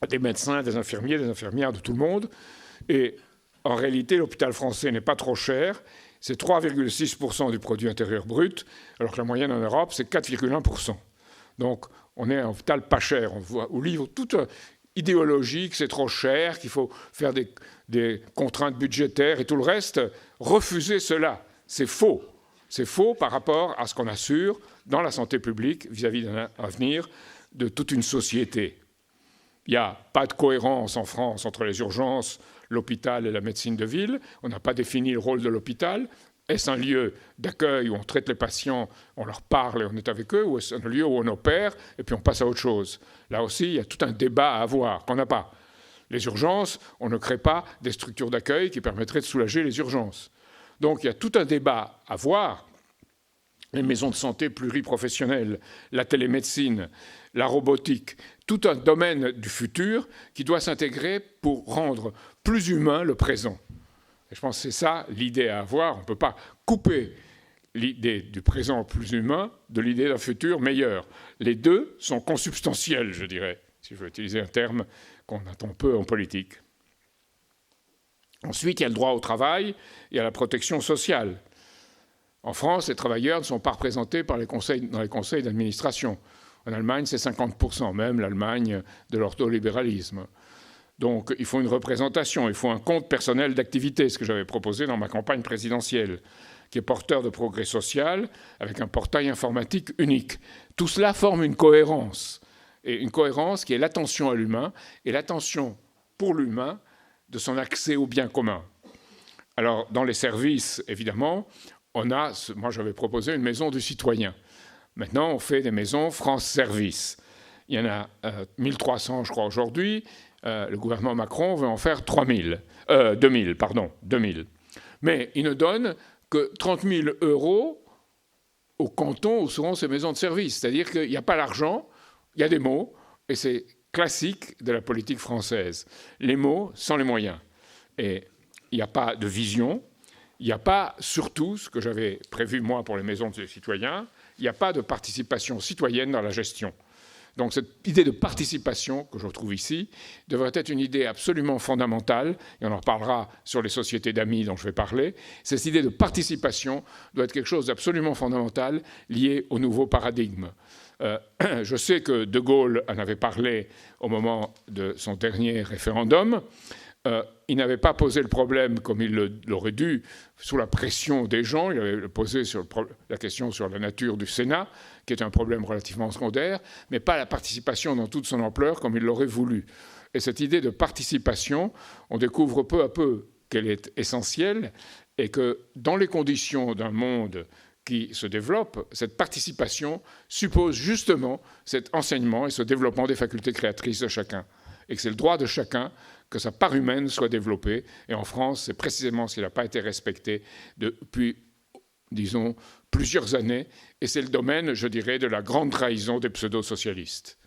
des médecins, des infirmiers, des infirmières, de tout le monde. Et en réalité, l'hôpital français n'est pas trop cher. C'est 3,6% du produit intérieur brut, alors que la moyenne en Europe, c'est 4,1%. Donc, on est un hôpital pas cher. On voit au livre toute idéologie que c'est trop cher, qu'il faut faire des contraintes budgétaires et tout le reste. Refusez cela. C'est faux. C'est faux par rapport à ce qu'on assure dans la santé publique vis-à-vis d'un avenir de toute une société. Il n'y a pas de cohérence en France entre les urgences, l'hôpital et la médecine de ville. On n'a pas défini le rôle de l'hôpital. Est-ce un lieu d'accueil où on traite les patients, on leur parle et on est avec eux, ou est-ce un lieu où on opère et puis on passe à autre chose? Là aussi, il y a tout un débat à avoir qu'on n'a pas. Les urgences, on ne crée pas des structures d'accueil qui permettraient de soulager les urgences. Donc il y a tout un débat à voir. Les maisons de santé pluriprofessionnelles, la télémédecine, la robotique, tout un domaine du futur qui doit s'intégrer pour rendre plus humain le présent. Et je pense que c'est ça l'idée à avoir. On ne peut pas couper l'idée du présent plus humain de l'idée d'un futur meilleur. Les deux sont consubstantiels, je dirais, si je veux utiliser un terme qu'on entend peu en politique. Ensuite, il y a le droit au travail et à la protection sociale. En France, les travailleurs ne sont pas représentés dans les conseils d'administration. En Allemagne, c'est 50%, même l'Allemagne de l'ortholibéralisme. Donc, il faut une représentation, il faut un compte personnel d'activité, ce que j'avais proposé dans ma campagne présidentielle, qui est porteur de progrès social, avec un portail informatique unique. Tout cela forme une cohérence, et une cohérence qui est l'attention à l'humain, et l'attention pour l'humain de son accès au bien commun. Alors, dans les services, évidemment, moi j'avais proposé une maison du citoyen. Maintenant, on fait des maisons France Service. Il y en a 1300, je crois, aujourd'hui. Le gouvernement Macron veut en faire 2000. Mais il ne donne que 30 000 € au canton où seront ces maisons de service. C'est-à-dire qu'il n'y a pas l'argent, il y a des mots, et c'est classique de la politique française. Les mots sans les moyens. Et il n'y a pas de vision. Il n'y a pas, surtout, ce que j'avais prévu moi pour les maisons des citoyens, il n'y a pas de participation citoyenne dans la gestion. Donc cette idée de participation que je retrouve ici devrait être une idée absolument fondamentale, et on en reparlera sur les sociétés d'amis dont je vais parler. Cette idée de participation doit être quelque chose d'absolument fondamental lié au nouveau paradigme. Je sais que De Gaulle en avait parlé au moment de son dernier référendum. Il n'avait pas posé le problème comme il l'aurait dû sous la pression des gens. Il avait posé la question sur la nature du Sénat, qui est un problème relativement secondaire, mais pas la participation dans toute son ampleur comme il l'aurait voulu. Et cette idée de participation, on découvre peu à peu qu'elle est essentielle et que dans les conditions d'un monde qui se développe, cette participation suppose justement cet enseignement et ce développement des facultés créatrices de chacun. Et que c'est le droit de chacun que sa part humaine soit développée. Et en France, c'est précisément ce qui n'a pas été respecté depuis, disons, plusieurs années. Et c'est le domaine, je dirais, de la grande trahison des pseudo-socialistes.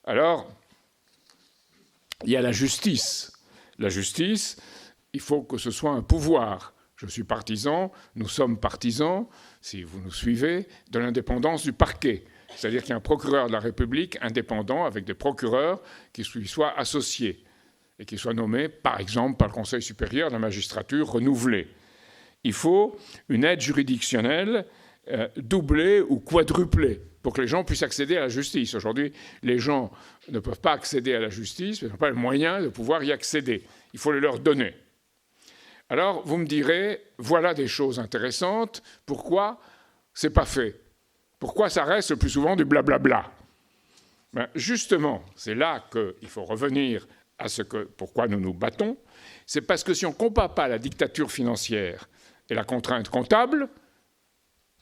Alors, il y a la justice. La justice, il faut que ce soit un pouvoir. Je suis partisan, nous sommes partisans, si vous nous suivez, de l'indépendance du parquet. C'est-à-dire qu'il y a un procureur de la République indépendant avec des procureurs qui lui soient associés et qui soient nommés, par exemple, par le Conseil supérieur de la magistrature renouvelé. Il faut une aide juridictionnelle doublée ou quadruplée pour que les gens puissent accéder à la justice. Aujourd'hui, les gens ne peuvent pas accéder à la justice, ils n'ont pas le moyen de pouvoir y accéder. Il faut les leur donner. Alors, vous me direz, voilà des choses intéressantes. Pourquoi c'est pas fait? Pourquoi ça reste le plus souvent du blablabla? Ben justement, c'est là qu'il faut revenir à pourquoi nous nous battons. C'est parce que si on ne combat pas la dictature financière et la contrainte comptable,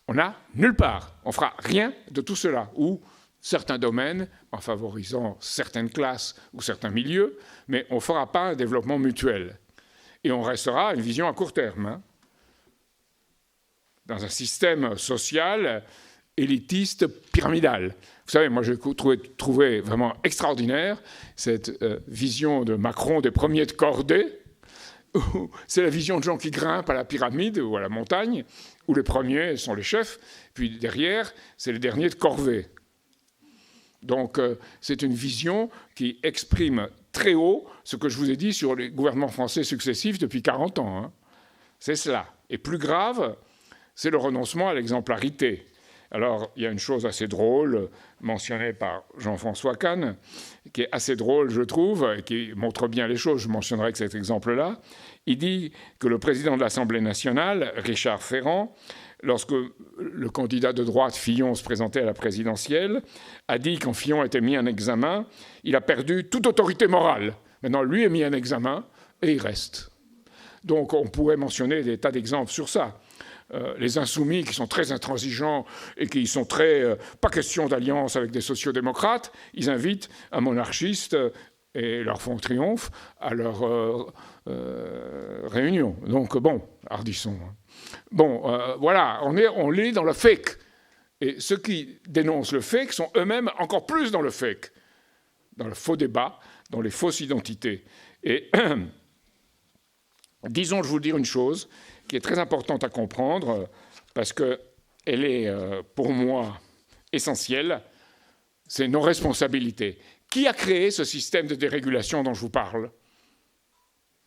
on n'a nulle part. On ne fera rien de tout cela. Ou certains domaines, en favorisant certaines classes ou certains milieux, mais on ne fera pas un développement mutuel. Et on restera à une vision à court terme, hein, dans un système social élitiste pyramidal. Vous savez, moi j'ai trouvé vraiment extraordinaire cette vision de Macron des premiers de cordée. C'est la vision de gens qui grimpent à la pyramide ou à la montagne, où les premiers sont les chefs, puis derrière, c'est les derniers de corvée. Donc c'est une vision qui exprime très haut ce que je vous ai dit sur les gouvernements français successifs depuis 40 ans. Hein. C'est cela. Et plus grave, c'est le renoncement à l'exemplarité. Alors, il y a une chose assez drôle, mentionnée par Jean-François Kahn, qui est assez drôle, je trouve, et qui montre bien les choses. Je mentionnerai que cet exemple-là. Il dit que le président de l'Assemblée nationale, Richard Ferrand, lorsque le candidat de droite, Fillon, se présentait à la présidentielle, a dit quand Fillon était mis en examen, il a perdu toute autorité morale. Maintenant, lui est mis en examen et il reste. Donc, on pourrait mentionner des tas d'exemples sur ça. Les insoumis qui sont très intransigeants et qui sont très... pas question d'alliance avec des sociodémocrates, ils invitent un monarchiste et leur font triomphe à leur réunion. Donc bon, hardisson. Bon, voilà, on est dans le fake. Et ceux qui dénoncent le fake sont eux-mêmes encore plus dans le fake, dans le faux débat, dans les fausses identités. Et disons, je vous dire une chose qui est très importante à comprendre, parce qu'elle est, pour moi, essentielle, c'est nos responsabilités. Qui a créé ce système de dérégulation dont je vous parle?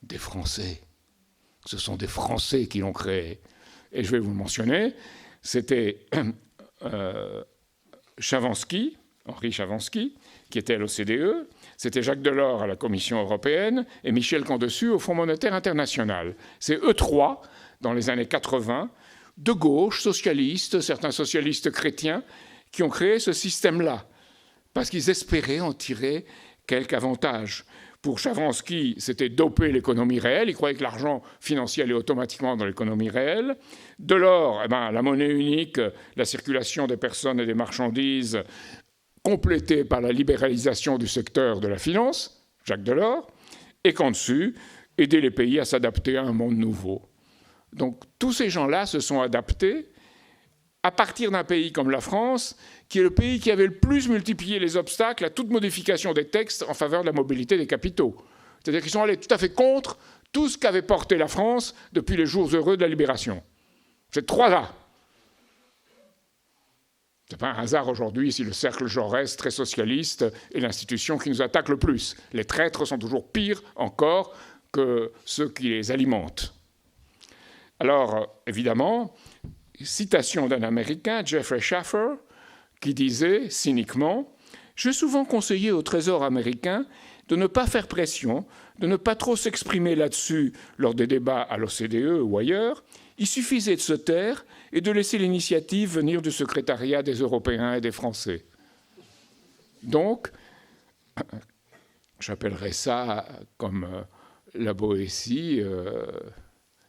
Des Français. Ce sont des Français qui l'ont créé. Et je vais vous le mentionner, c'était Chavansky, Henri Chavansky, qui était à l'OCDE, c'était Jacques Delors à la Commission européenne et Michel Camdessus au Fonds monétaire international. C'est eux trois, dans les années 80, de gauche, socialistes, certains socialistes chrétiens, qui ont créé ce système-là, parce qu'ils espéraient en tirer quelque avantage. Pour Chavansky, c'était doper l'économie réelle. Il croyait que l'argent financier allait automatiquement dans l'économie réelle. Delors, la monnaie unique, la circulation des personnes et des marchandises, complétée par la libéralisation du secteur de la finance, Jacques Delors, et Camdessus, aider les pays à s'adapter à un monde nouveau. Donc tous ces gens-là se sont adaptés à partir d'un pays comme la France, qui est le pays qui avait le plus multiplié les obstacles à toute modification des textes en faveur de la mobilité des capitaux. C'est-à-dire qu'ils sont allés tout à fait contre tout ce qu'avait porté la France depuis les jours heureux de la libération. Ces trois-là. Ce n'est pas un hasard aujourd'hui si le cercle Jaurès, très socialiste, est l'institution qui nous attaque le plus. Les traîtres sont toujours pires encore que ceux qui les alimentent. Alors, évidemment, citation d'un Américain, Jeffrey Schaffer, qui disait cyniquement « J'ai souvent conseillé au Trésor américain de ne pas faire pression, de ne pas trop s'exprimer là-dessus lors des débats à l'OCDE ou ailleurs. Il suffisait de se taire et de laisser l'initiative venir du secrétariat des Européens et des Français. » Donc, j'appellerais ça comme la Boétie,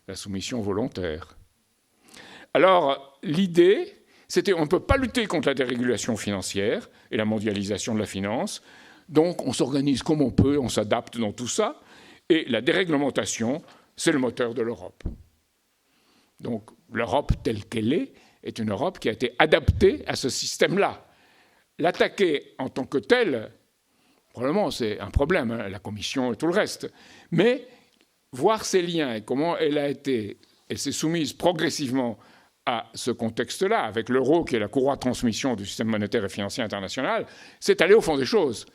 la soumission volontaire. Alors, l'idée, c'était on ne peut pas lutter contre la dérégulation financière et la mondialisation de la finance, donc on s'organise comme on peut, on s'adapte dans tout ça, et la déréglementation, c'est le moteur de l'Europe. Donc l'Europe telle qu'elle est une Europe qui a été adaptée à ce système-là. L'attaquer en tant que telle, probablement c'est un problème, hein, la Commission et tout le reste, mais voir ses liens et comment elle s'est soumise progressivement à ce contexte-là, avec l'euro qui est la courroie de transmission du système monétaire et financier international, c'est aller au fond des choses.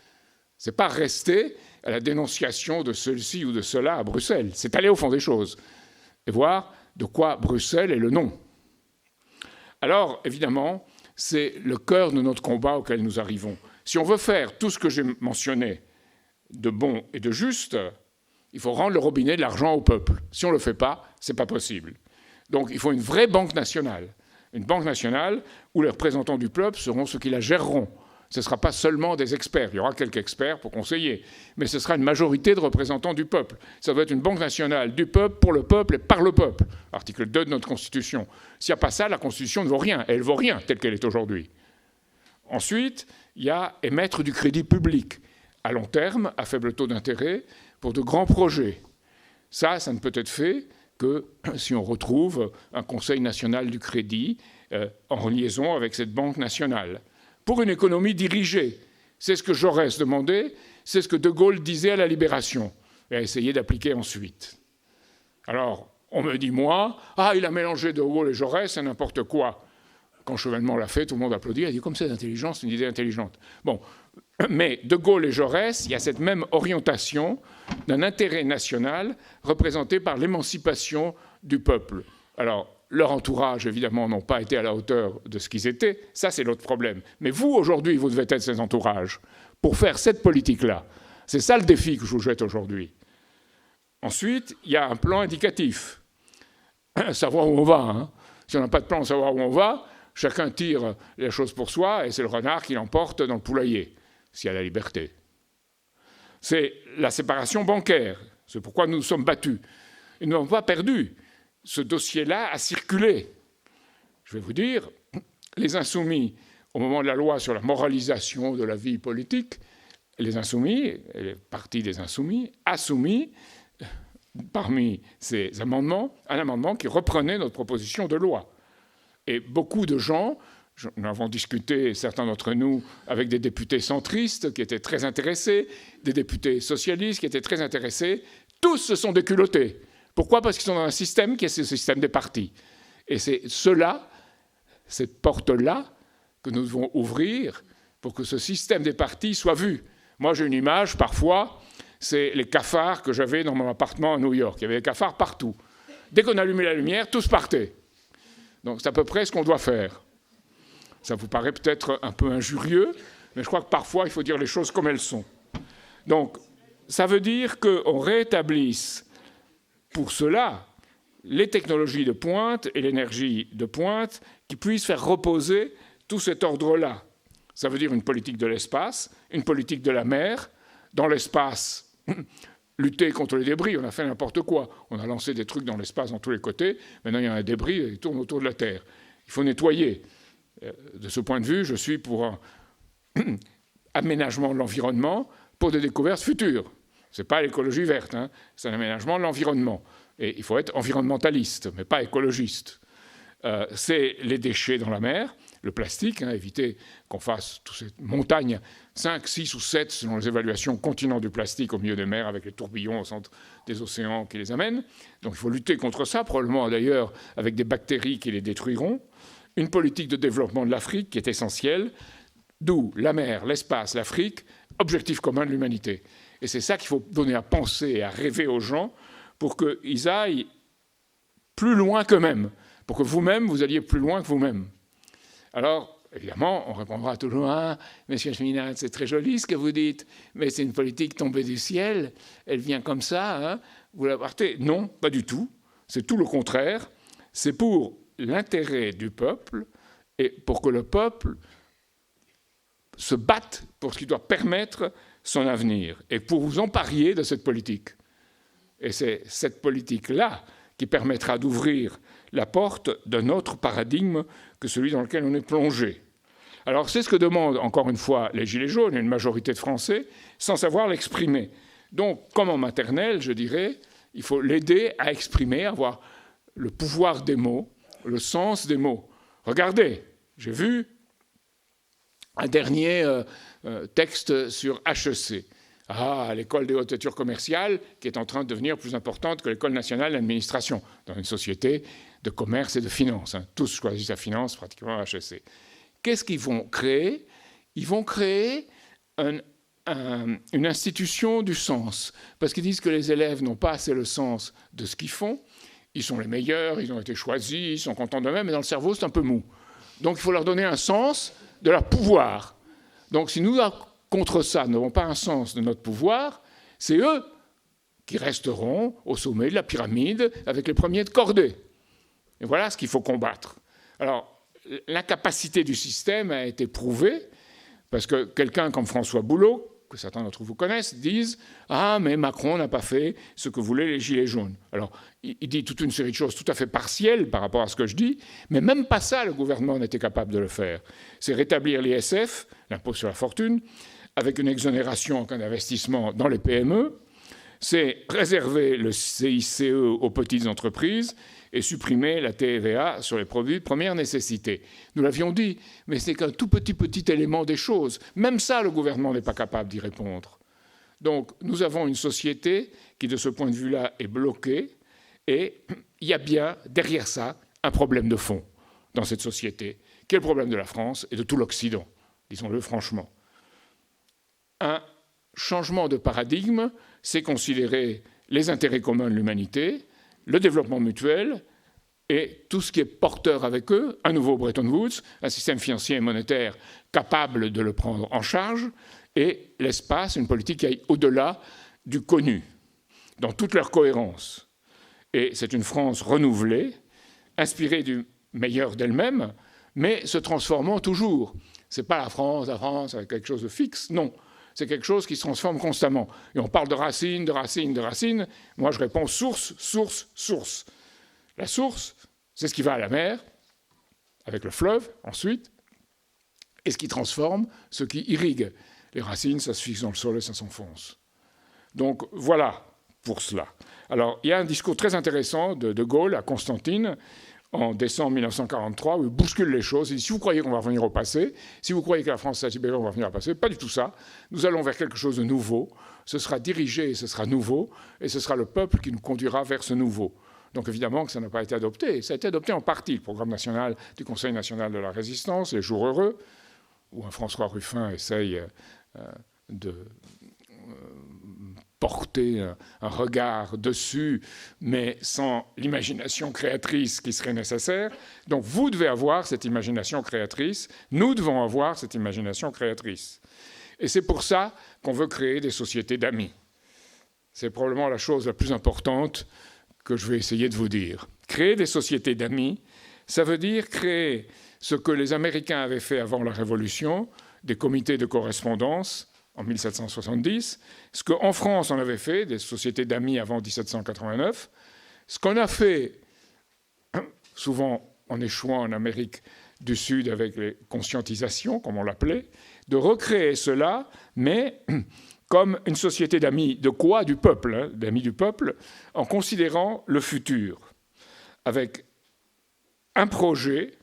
Ce n'est pas rester à la dénonciation de ceci ou de cela à Bruxelles. C'est aller au fond des choses et voir de quoi Bruxelles est le nom. Alors, évidemment, c'est le cœur de notre combat auquel nous arrivons. Si on veut faire tout ce que j'ai mentionné de bon et de juste, il faut rendre le robinet de l'argent au peuple. Si on ne le fait pas, ce n'est pas possible. Donc il faut une vraie banque nationale. Une banque nationale où les représentants du peuple seront ceux qui la géreront. Ce ne sera pas seulement des experts. Il y aura quelques experts pour conseiller. Mais ce sera une majorité de représentants du peuple. Ça doit être une banque nationale du peuple, pour le peuple et par le peuple. Article 2 de notre Constitution. S'il n'y a pas ça, la Constitution ne vaut rien. Elle ne vaut rien telle qu'elle est aujourd'hui. Ensuite, il y a émettre du crédit public à long terme, à faible taux d'intérêt, pour de grands projets. Ça ne peut être fait que si on retrouve un Conseil national du crédit en liaison avec cette banque nationale. Pour une économie dirigée. C'est ce que Jaurès demandait, c'est ce que De Gaulle disait à la Libération, et a essayé d'appliquer ensuite. Alors, on me dit, moi, il a mélangé De Gaulle et Jaurès, c'est n'importe quoi. Quand Chevènement l'a fait, tout le monde applaudit, il a dit, comme c'est intelligent, c'est une idée intelligente. Bon, mais De Gaulle et Jaurès, il y a cette même orientation d'un intérêt national représenté par l'émancipation du peuple. Alors, leur entourage, évidemment, n'ont pas été à la hauteur de ce qu'ils étaient. Ça, c'est l'autre problème. Mais vous, aujourd'hui, vous devez être ces entourages pour faire cette politique-là. C'est ça le défi que je vous jette aujourd'hui. Ensuite, il y a un plan indicatif. Savoir où on va. Hein. Si on n'a pas de plan, savoir où on va, chacun tire les choses pour soi et c'est le renard qui l'emporte dans le poulailler, s'il y a la liberté. C'est la séparation bancaire. C'est pourquoi nous nous sommes battus. Et nous n'avons pas perdu. Ce dossier-là a circulé. Je vais vous dire, les Insoumis, au moment de la loi sur la moralisation de la vie politique, les Insoumis, le parti des Insoumis, a soumis, parmi ces amendements, un amendement qui reprenait notre proposition de loi. Et beaucoup de gens, nous avons discuté, certains d'entre nous, avec des députés centristes qui étaient très intéressés, des députés socialistes qui étaient très intéressés, tous se sont déculottés. Pourquoi ? Parce qu'ils sont dans un système qui est ce système des partis. Et c'est cela, cette porte-là, que nous devons ouvrir pour que ce système des partis soit vu. Moi, j'ai une image, parfois, c'est les cafards que j'avais dans mon appartement à New York. Il y avait des cafards partout. Dès qu'on allumait la lumière, tous partaient. Donc c'est à peu près ce qu'on doit faire. Ça vous paraît peut-être un peu injurieux, mais je crois que parfois, il faut dire les choses comme elles sont. Donc, ça veut dire qu'on rétablisse pour cela, les technologies de pointe et l'énergie de pointe qui puissent faire reposer tout cet ordre-là. Ça veut dire une politique de l'espace, une politique de la mer. Dans l'espace, lutter contre les débris, on a fait n'importe quoi. On a lancé des trucs dans l'espace dans tous les côtés. Maintenant, il y a un débris et il tourne autour de la Terre. Il faut nettoyer. De ce point de vue, je suis pour un aménagement de l'environnement pour des découvertes futures. Ce n'est pas l'écologie verte, hein. C'est un aménagement de l'environnement. Et il faut être environnementaliste, mais pas écologiste. C'est les déchets dans la mer, le plastique, hein, éviter qu'on fasse toutes ces montagnes, 5, 6 ou 7, selon les évaluations, continents du plastique au milieu des mers, avec les tourbillons au centre des océans qui les amènent. Donc il faut lutter contre ça, probablement d'ailleurs avec des bactéries qui les détruiront. Une politique de développement de l'Afrique qui est essentielle, d'où la mer, l'espace, l'Afrique, objectif commun de l'humanité. Et c'est ça qu'il faut donner à penser et à rêver aux gens pour qu'ils aillent plus loin qu'eux-mêmes, pour que vous-même, vous alliez plus loin que vous-même. Alors, évidemment, on répondra toujours « Ah, monsieur Cheminade, c'est très joli ce que vous dites, mais c'est une politique tombée du ciel, elle vient comme ça, hein, vous la partez ». Non, pas du tout. C'est tout le contraire. C'est pour l'intérêt du peuple et pour que le peuple se batte pour ce qui doit permettre son avenir et pour vous emparier de cette politique. Et c'est cette politique-là qui permettra d'ouvrir la porte d'un autre paradigme que celui dans lequel on est plongé. Alors c'est ce que demandent encore une fois les Gilets jaunes et une majorité de Français sans savoir l'exprimer. Donc, comme en maternelle, je dirais, il faut l'aider à exprimer, à avoir le pouvoir des mots, le sens des mots. Regardez, j'ai vu un dernier texte sur HEC. L'école des hautes études commerciales qui est en train de devenir plus importante que l'école nationale d'administration dans une société de commerce et de finance. Hein. Tous choisissent la finance, pratiquement HEC. Qu'est-ce qu'ils vont créer ? Ils vont créer une institution du sens, parce qu'ils disent que les élèves n'ont pas assez le sens de ce qu'ils font. Ils sont les meilleurs, ils ont été choisis, ils sont contents d'eux-mêmes, mais dans le cerveau, c'est un peu mou. Donc il faut leur donner un sens de leur pouvoir. Donc si nous, contre ça, n'avons pas un sens de notre pouvoir, c'est eux qui resteront au sommet de la pyramide avec les premiers de cordée. Et voilà ce qu'il faut combattre. Alors, l'incapacité du système a été prouvée, parce que quelqu'un comme François Boulot, que certains d'entre vous connaissent, disent « Ah, mais Macron n'a pas fait ce que voulaient les Gilets jaunes ». Alors, il dit toute une série de choses tout à fait partielles par rapport à ce que je dis, mais même pas ça, le gouvernement n'était capable de le faire. C'est rétablir l'ISF, l'impôt sur la fortune, avec une exonération en cas d'investissement dans les PME, c'est réserver le CICE aux petites entreprises et supprimer la TVA sur les produits de première nécessité. Nous l'avions dit, mais c'est qu'un tout petit élément des choses. Même ça, le gouvernement n'est pas capable d'y répondre. Donc, nous avons une société qui, de ce point de vue-là, est bloquée, et il y a bien, derrière ça, un problème de fond dans cette société, qui est le problème de la France et de tout l'Occident, disons-le franchement. Un changement de paradigme, c'est considérer les intérêts communs de l'humanité, le développement mutuel et tout ce qui est porteur avec eux, un nouveau Bretton Woods, un système financier et monétaire capable de le prendre en charge, et l'espace, une politique qui aille au-delà du connu, dans toute leur cohérence. Et c'est une France renouvelée, inspirée du meilleur d'elle-même, mais se transformant toujours. Ce n'est pas la France avec quelque chose de fixe, non. C'est quelque chose qui se transforme constamment. Et on parle de racines, de racines, de racines. Moi, je réponds source, source, source. La source, c'est ce qui va à la mer, avec le fleuve, ensuite, et ce qui transforme, ce qui irrigue. Les racines, ça se fixe dans le sol et ça s'enfonce. Donc, voilà pour cela. Alors, il y a un discours très intéressant de Gaulle à Constantine, en décembre 1943, où il bouscule les choses. Il dit, si vous croyez qu'on va revenir au passé, si vous croyez que la France est on va revenir au passé, pas du tout ça. Nous allons vers quelque chose de nouveau. Ce sera dirigé et ce sera nouveau. Et ce sera le peuple qui nous conduira vers ce nouveau. Donc évidemment que ça n'a pas été adopté. Ça a été adopté en partie, le programme national du Conseil national de la résistance, les jours heureux, où un François Ruffin essaye de porter un regard dessus, mais sans l'imagination créatrice qui serait nécessaire. Donc vous devez avoir cette imagination créatrice, nous devons avoir cette imagination créatrice. Et c'est pour ça qu'on veut créer des sociétés d'amis. C'est probablement la chose la plus importante que je vais essayer de vous dire. Créer des sociétés d'amis, ça veut dire créer ce que les Américains avaient fait avant la Révolution, des comités de correspondance, en 1770, ce qu'en France on avait fait, des sociétés d'amis avant 1789, ce qu'on a fait, souvent en échouant en Amérique du Sud avec les conscientisations, comme on l'appelait, de recréer cela, mais comme une société d'amis de quoi? Du peuple, hein, d'amis du peuple, en considérant le futur, avec un projet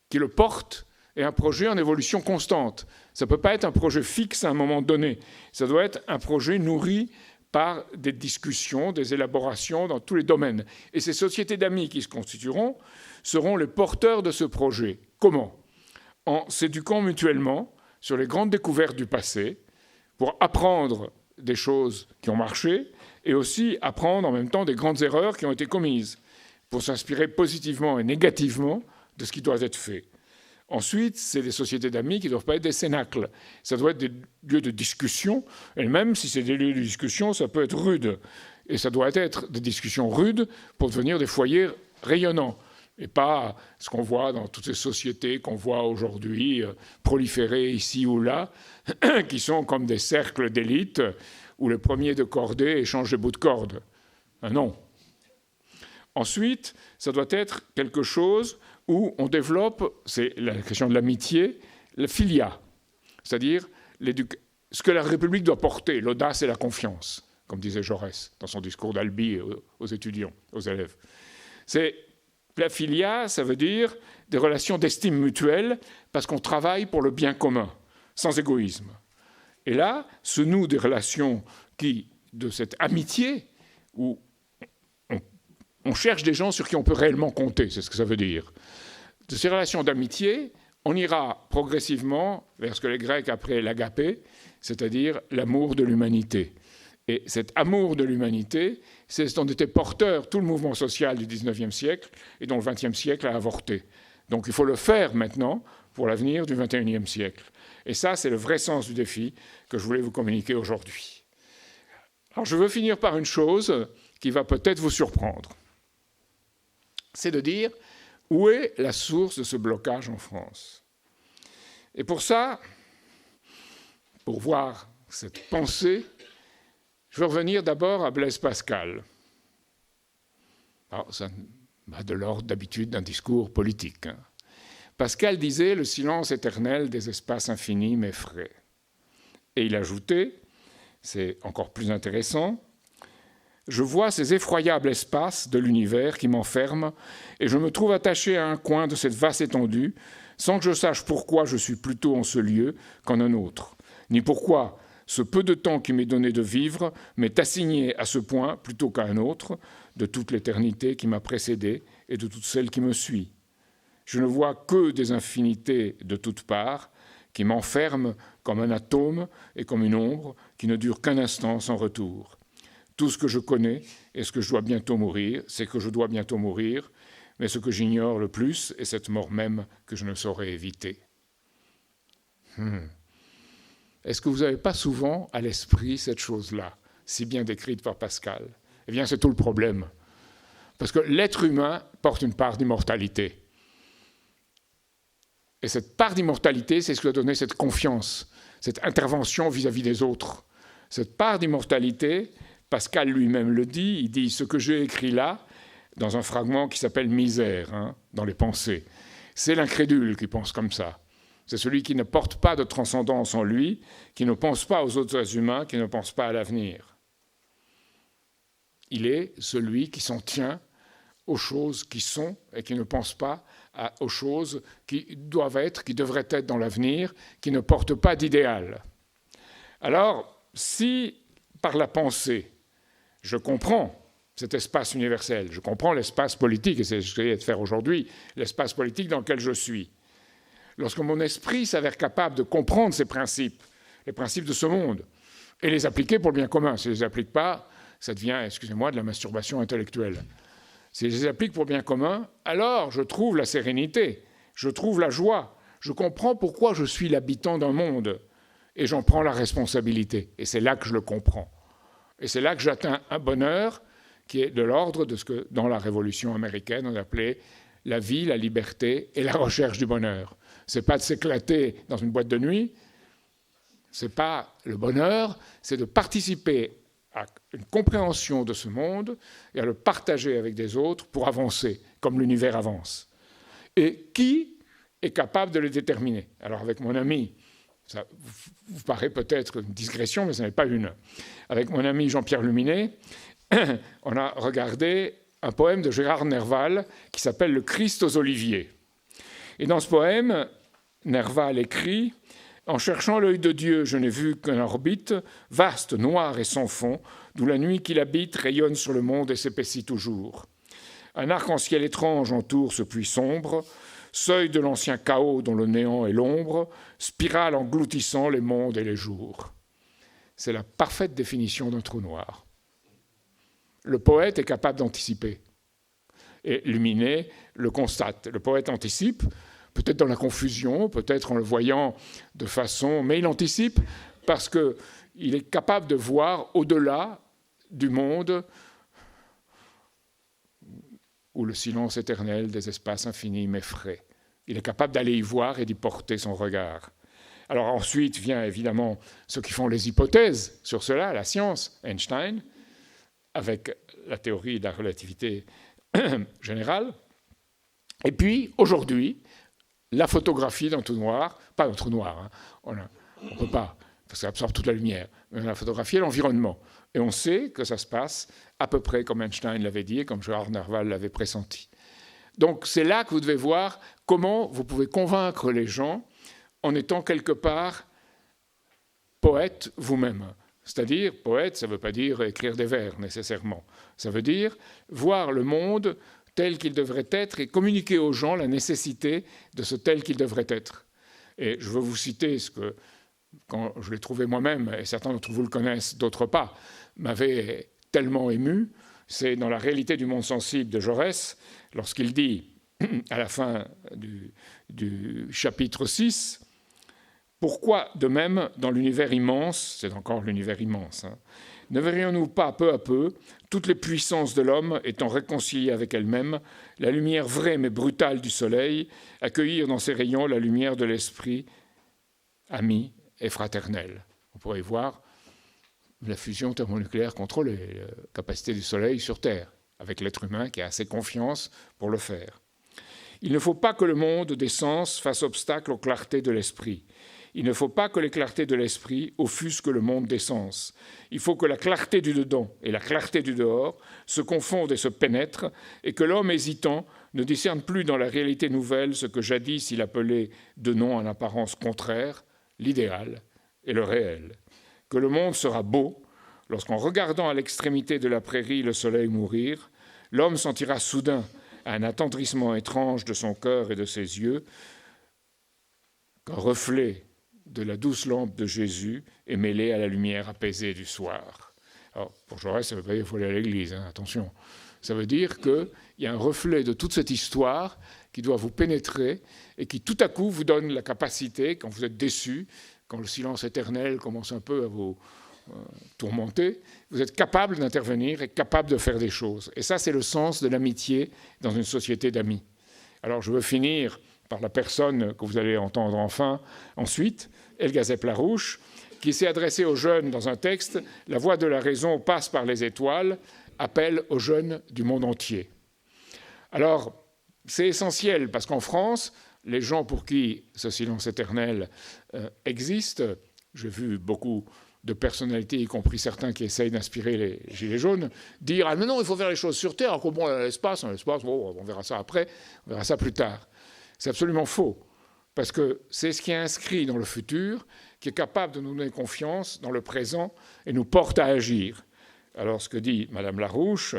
qui le porte et un projet en évolution constante. Ça ne peut pas être un projet fixe à un moment donné. Ça doit être un projet nourri par des discussions, des élaborations dans tous les domaines. Et ces sociétés d'amis qui se constitueront seront les porteurs de ce projet. Comment? En s'éduquant mutuellement sur les grandes découvertes du passé, pour apprendre des choses qui ont marché, et aussi apprendre en même temps des grandes erreurs qui ont été commises, pour s'inspirer positivement et négativement de ce qui doit être fait. Ensuite, c'est des sociétés d'amis qui ne doivent pas être des cénacles. Ça doit être des lieux de discussion, et même si c'est des lieux de discussion, ça peut être rude. Et ça doit être des discussions rudes pour devenir des foyers rayonnants, et pas ce qu'on voit dans toutes ces sociétés qu'on voit aujourd'hui proliférer ici ou là, qui sont comme des cercles d'élite où le premier de cordée échange des bouts de corde. Non. Ensuite, ça doit être quelque chose où on développe, c'est la question de l'amitié, la filia, c'est-à-dire ce que la République doit porter, l'audace et la confiance, comme disait Jaurès dans son discours d'Albi aux étudiants, aux élèves. La filia, ça veut dire des relations d'estime mutuelle, parce qu'on travaille pour le bien commun, sans égoïsme. Et là, se nouent des relations de cette amitié, où on cherche des gens sur qui on peut réellement compter, c'est ce que ça veut dire. De ces relations d'amitié, on ira progressivement vers ce que les Grecs appelaient l'agapé, c'est-à-dire l'amour de l'humanité. Et cet amour de l'humanité, c'est ce dont était porteur tout le mouvement social du XIXe siècle et dont le XXe siècle a avorté. Donc il faut le faire maintenant pour l'avenir du XXIe siècle. Et ça, c'est le vrai sens du défi que je voulais vous communiquer aujourd'hui. Alors je veux finir par une chose qui va peut-être vous surprendre. C'est de dire Où est la source de ce blocage en France? Et pour ça, pour voir cette pensée, je veux revenir d'abord à Blaise Pascal. Alors, ça va de l'ordre d'habitude d'un discours politique. Pascal disait « Le silence éternel des espaces infinis m'effraie ». Et il ajoutait, c'est encore plus intéressant, « Je vois ces effroyables espaces de l'univers qui m'enferment et je me trouve attaché à un coin de cette vaste étendue sans que je sache pourquoi je suis plutôt en ce lieu qu'en un autre, ni pourquoi ce peu de temps qui m'est donné de vivre m'est assigné à ce point plutôt qu'à un autre de toute l'éternité qui m'a précédé et de toute celle qui me suit. Je ne vois que des infinités de toutes parts qui m'enferment comme un atome et comme une ombre qui ne dure qu'un instant sans retour. Tout ce que je connais est ce que je dois bientôt mourir, c'est que je dois bientôt mourir, mais ce que j'ignore le plus est cette mort même que je ne saurais éviter. Est-ce que vous n'avez pas souvent à l'esprit cette chose-là, si bien décrite par Pascal? Eh bien, c'est tout le problème. Parce que l'être humain porte une part d'immortalité. Et cette part d'immortalité, c'est ce qui a donné cette confiance, cette intervention vis-à-vis des autres. Cette part d'immortalité, Pascal lui-même le dit, il dit « Ce que j'ai écrit là », dans un fragment qui s'appelle « Misère », dans les pensées, c'est l'incrédule qui pense comme ça. C'est celui qui ne porte pas de transcendance en lui, qui ne pense pas aux autres êtres humains, qui ne pense pas à l'avenir. Il est celui qui s'en tient aux choses qui sont et qui ne pense pas aux choses qui doivent être, qui devraient être dans l'avenir, qui ne portent pas d'idéal. Alors, si par la pensée, je comprends cet espace universel, je comprends l'espace politique, et c'est ce que j'essaie de faire aujourd'hui, l'espace politique dans lequel je suis, lorsque mon esprit s'avère capable de comprendre ces principes, les principes de ce monde, et les appliquer pour le bien commun, si je ne les applique pas, ça devient, excusez-moi, de la masturbation intellectuelle. Si je les applique pour le bien commun, alors je trouve la sérénité, je trouve la joie, je comprends pourquoi je suis l'habitant d'un monde, et j'en prends la responsabilité. Et c'est là que je le comprends. Et c'est là que j'atteins un bonheur qui est de l'ordre de ce que, dans la Révolution américaine, on appelait la vie, la liberté et la recherche du bonheur. Ce n'est pas de s'éclater dans une boîte de nuit, ce n'est pas le bonheur, c'est de participer à une compréhension de ce monde et à le partager avec des autres pour avancer, comme l'univers avance. Et qui est capable de le déterminer? Alors avec mon ami, ça vous paraît peut-être une digression, mais ce n'est pas une. Avec mon ami Jean-Pierre Luminet, on a regardé un poème de Gérard Nerval qui s'appelle « Le Christ aux oliviers ». Et dans ce poème, Nerval écrit « En cherchant l'œil de Dieu, je n'ai vu qu'une orbite, vaste, noire et sans fond, d'où la nuit qui l'habite rayonne sur le monde et s'épaissit toujours. Un arc-en-ciel étrange entoure ce puits sombre, seuil de l'ancien chaos dont le néant est l'ombre, spirale engloutissant les mondes et les jours. » C'est la parfaite définition d'un trou noir. Le poète est capable d'anticiper. Et Luminet le constate. Le poète anticipe, peut-être dans la confusion, peut-être en le voyant de façon... Mais il anticipe parce qu'il est capable de voir au-delà du monde où le silence éternel des espaces infinis m'effraie. Il est capable d'aller y voir et d'y porter son regard. Alors ensuite vient évidemment ceux qui font les hypothèses sur cela, la science, Einstein, avec la théorie de la relativité générale. Et puis, aujourd'hui, la photographie d'un trou noir, pas d'un trou noir, on ne peut pas, parce que ça absorbe toute la lumière, mais on a photographié l'environnement. Et on sait que ça se passe à peu près comme Einstein l'avait dit et comme Gérard Nerval l'avait pressenti. Donc c'est là que vous devez voir comment vous pouvez convaincre les gens en étant quelque part poète vous-même. C'est-à-dire, poète, ça ne veut pas dire écrire des vers nécessairement. Ça veut dire voir le monde tel qu'il devrait être et communiquer aux gens la nécessité de ce tel qu'il devrait être. Et je veux vous citer ce que, quand je l'ai trouvé moi-même, et certains d'entre vous le connaissent, d'autres pas, m'avait tellement ému, c'est dans La réalité du monde sensible de Jaurès, lorsqu'il dit, à la fin du chapitre 6, « Pourquoi, de même, dans l'univers immense, c'est encore l'univers immense, Ne verrions-nous pas, peu à peu, toutes les puissances de l'homme étant réconciliées avec elles-mêmes, la lumière vraie mais brutale du soleil, accueillir dans ses rayons la lumière de l'esprit ami et fraternel. On pourrait y voir la fusion thermonucléaire contrôlée, la capacité du soleil sur Terre, avec l'être humain qui a assez confiance pour le faire. Il ne faut pas que le monde des sens fasse obstacle aux clartés de l'esprit. Il ne faut pas que les clartés de l'esprit offusquent le monde des sens. Il faut que la clarté du dedans et la clarté du dehors se confondent et se pénètrent, et que l'homme hésitant ne discerne plus dans la réalité nouvelle ce que jadis il appelait de noms en apparence contraires, l'idéal et le réel. Que le monde sera beau lorsqu'en regardant à l'extrémité de la prairie le soleil mourir, l'homme sentira soudain un attendrissement étrange de son cœur et de ses yeux, qu'un reflet de la douce lampe de Jésus est mêlé à la lumière apaisée du soir. Alors, pour Jaurès, ça ne veut pas dire qu'il faut aller à l'église, hein, attention. Ça veut dire qu'il y a un reflet de toute cette histoire qui doit vous pénétrer et qui tout à coup vous donne la capacité, quand vous êtes déçu, quand le silence éternel commence un peu à vous tourmenter, vous êtes capable d'intervenir et capable de faire des choses. Et ça, c'est le sens de l'amitié dans une société d'amis. Alors, je veux finir par la personne que vous allez entendre ensuite, Helga Zepp-Larouche, qui s'est adressée aux jeunes dans un texte « La voix de la raison passe par les étoiles, appel aux jeunes du monde entier ». Alors, c'est essentiel, parce qu'en France, les gens pour qui ce silence éternel existe, j'ai vu beaucoup de personnalités, y compris certains qui essayent d'inspirer les Gilets jaunes, dire « Ah mais non, il faut faire les choses sur Terre, alors que bon, l'espace, bon, on verra ça après, on verra ça plus tard ». C'est absolument faux, parce que c'est ce qui est inscrit dans le futur, qui est capable de nous donner confiance dans le présent et nous porte à agir. Alors ce que dit Madame Larouche,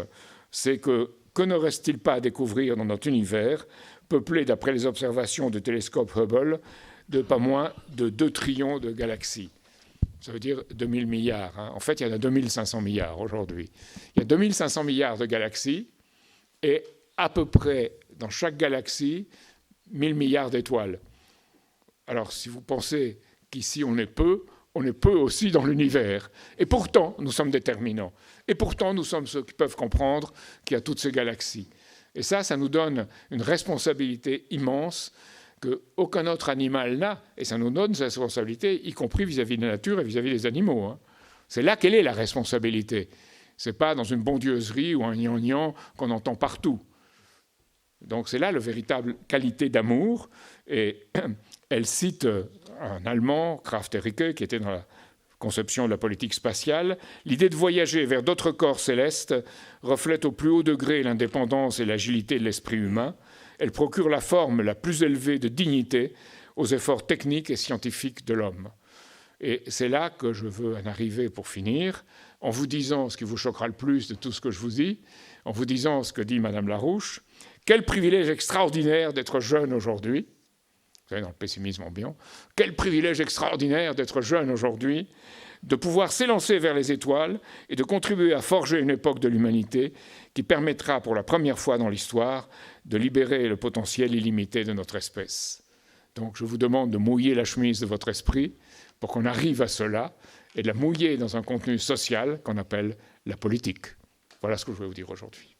c'est que ne reste-t-il pas à découvrir dans notre univers, peuplé d'après les observations du télescope Hubble, de pas moins de 2 trillions de galaxies. Ça veut dire 2000 milliards. Hein. En fait, il y en a 2500 milliards aujourd'hui. Il y a 2500 milliards de galaxies et à peu près dans chaque galaxie, 1000 milliards d'étoiles. Alors, si vous pensez qu'ici on est peu aussi dans l'univers. Et pourtant, nous sommes déterminants. Et pourtant, nous sommes ceux qui peuvent comprendre qu'il y a toutes ces galaxies. Et ça nous donne une responsabilité immense qu'aucun autre animal n'a. Et ça nous donne cette responsabilité, y compris vis-à-vis de la nature et vis-à-vis des animaux. Hein. C'est là qu'elle est la responsabilité. Ce n'est pas dans une bondieuserie ou un gnangnan qu'on entend partout. Donc c'est là la véritable qualité d'amour. Et elle cite un Allemand, Kraft-Ericke, qui était dans la conception de la politique spatiale. L'idée de voyager vers d'autres corps célestes reflète au plus haut degré l'indépendance et l'agilité de l'esprit humain. Elle procure la forme la plus élevée de dignité aux efforts techniques et scientifiques de l'homme. Et c'est là que je veux en arriver pour finir, en vous disant ce qui vous choquera le plus de tout ce que je vous dis, en vous disant ce que dit Madame Larouche. Quel privilège extraordinaire d'être jeune aujourd'hui. Vous savez, dans le pessimisme ambiant. Quel privilège extraordinaire d'être jeune aujourd'hui, de pouvoir s'élancer vers les étoiles et de contribuer à forger une époque de l'humanité qui permettra pour la première fois dans l'histoire de libérer le potentiel illimité de notre espèce. Donc je vous demande de mouiller la chemise de votre esprit pour qu'on arrive à cela et de la mouiller dans un contenu social qu'on appelle la politique. Voilà ce que je voulais vous dire aujourd'hui.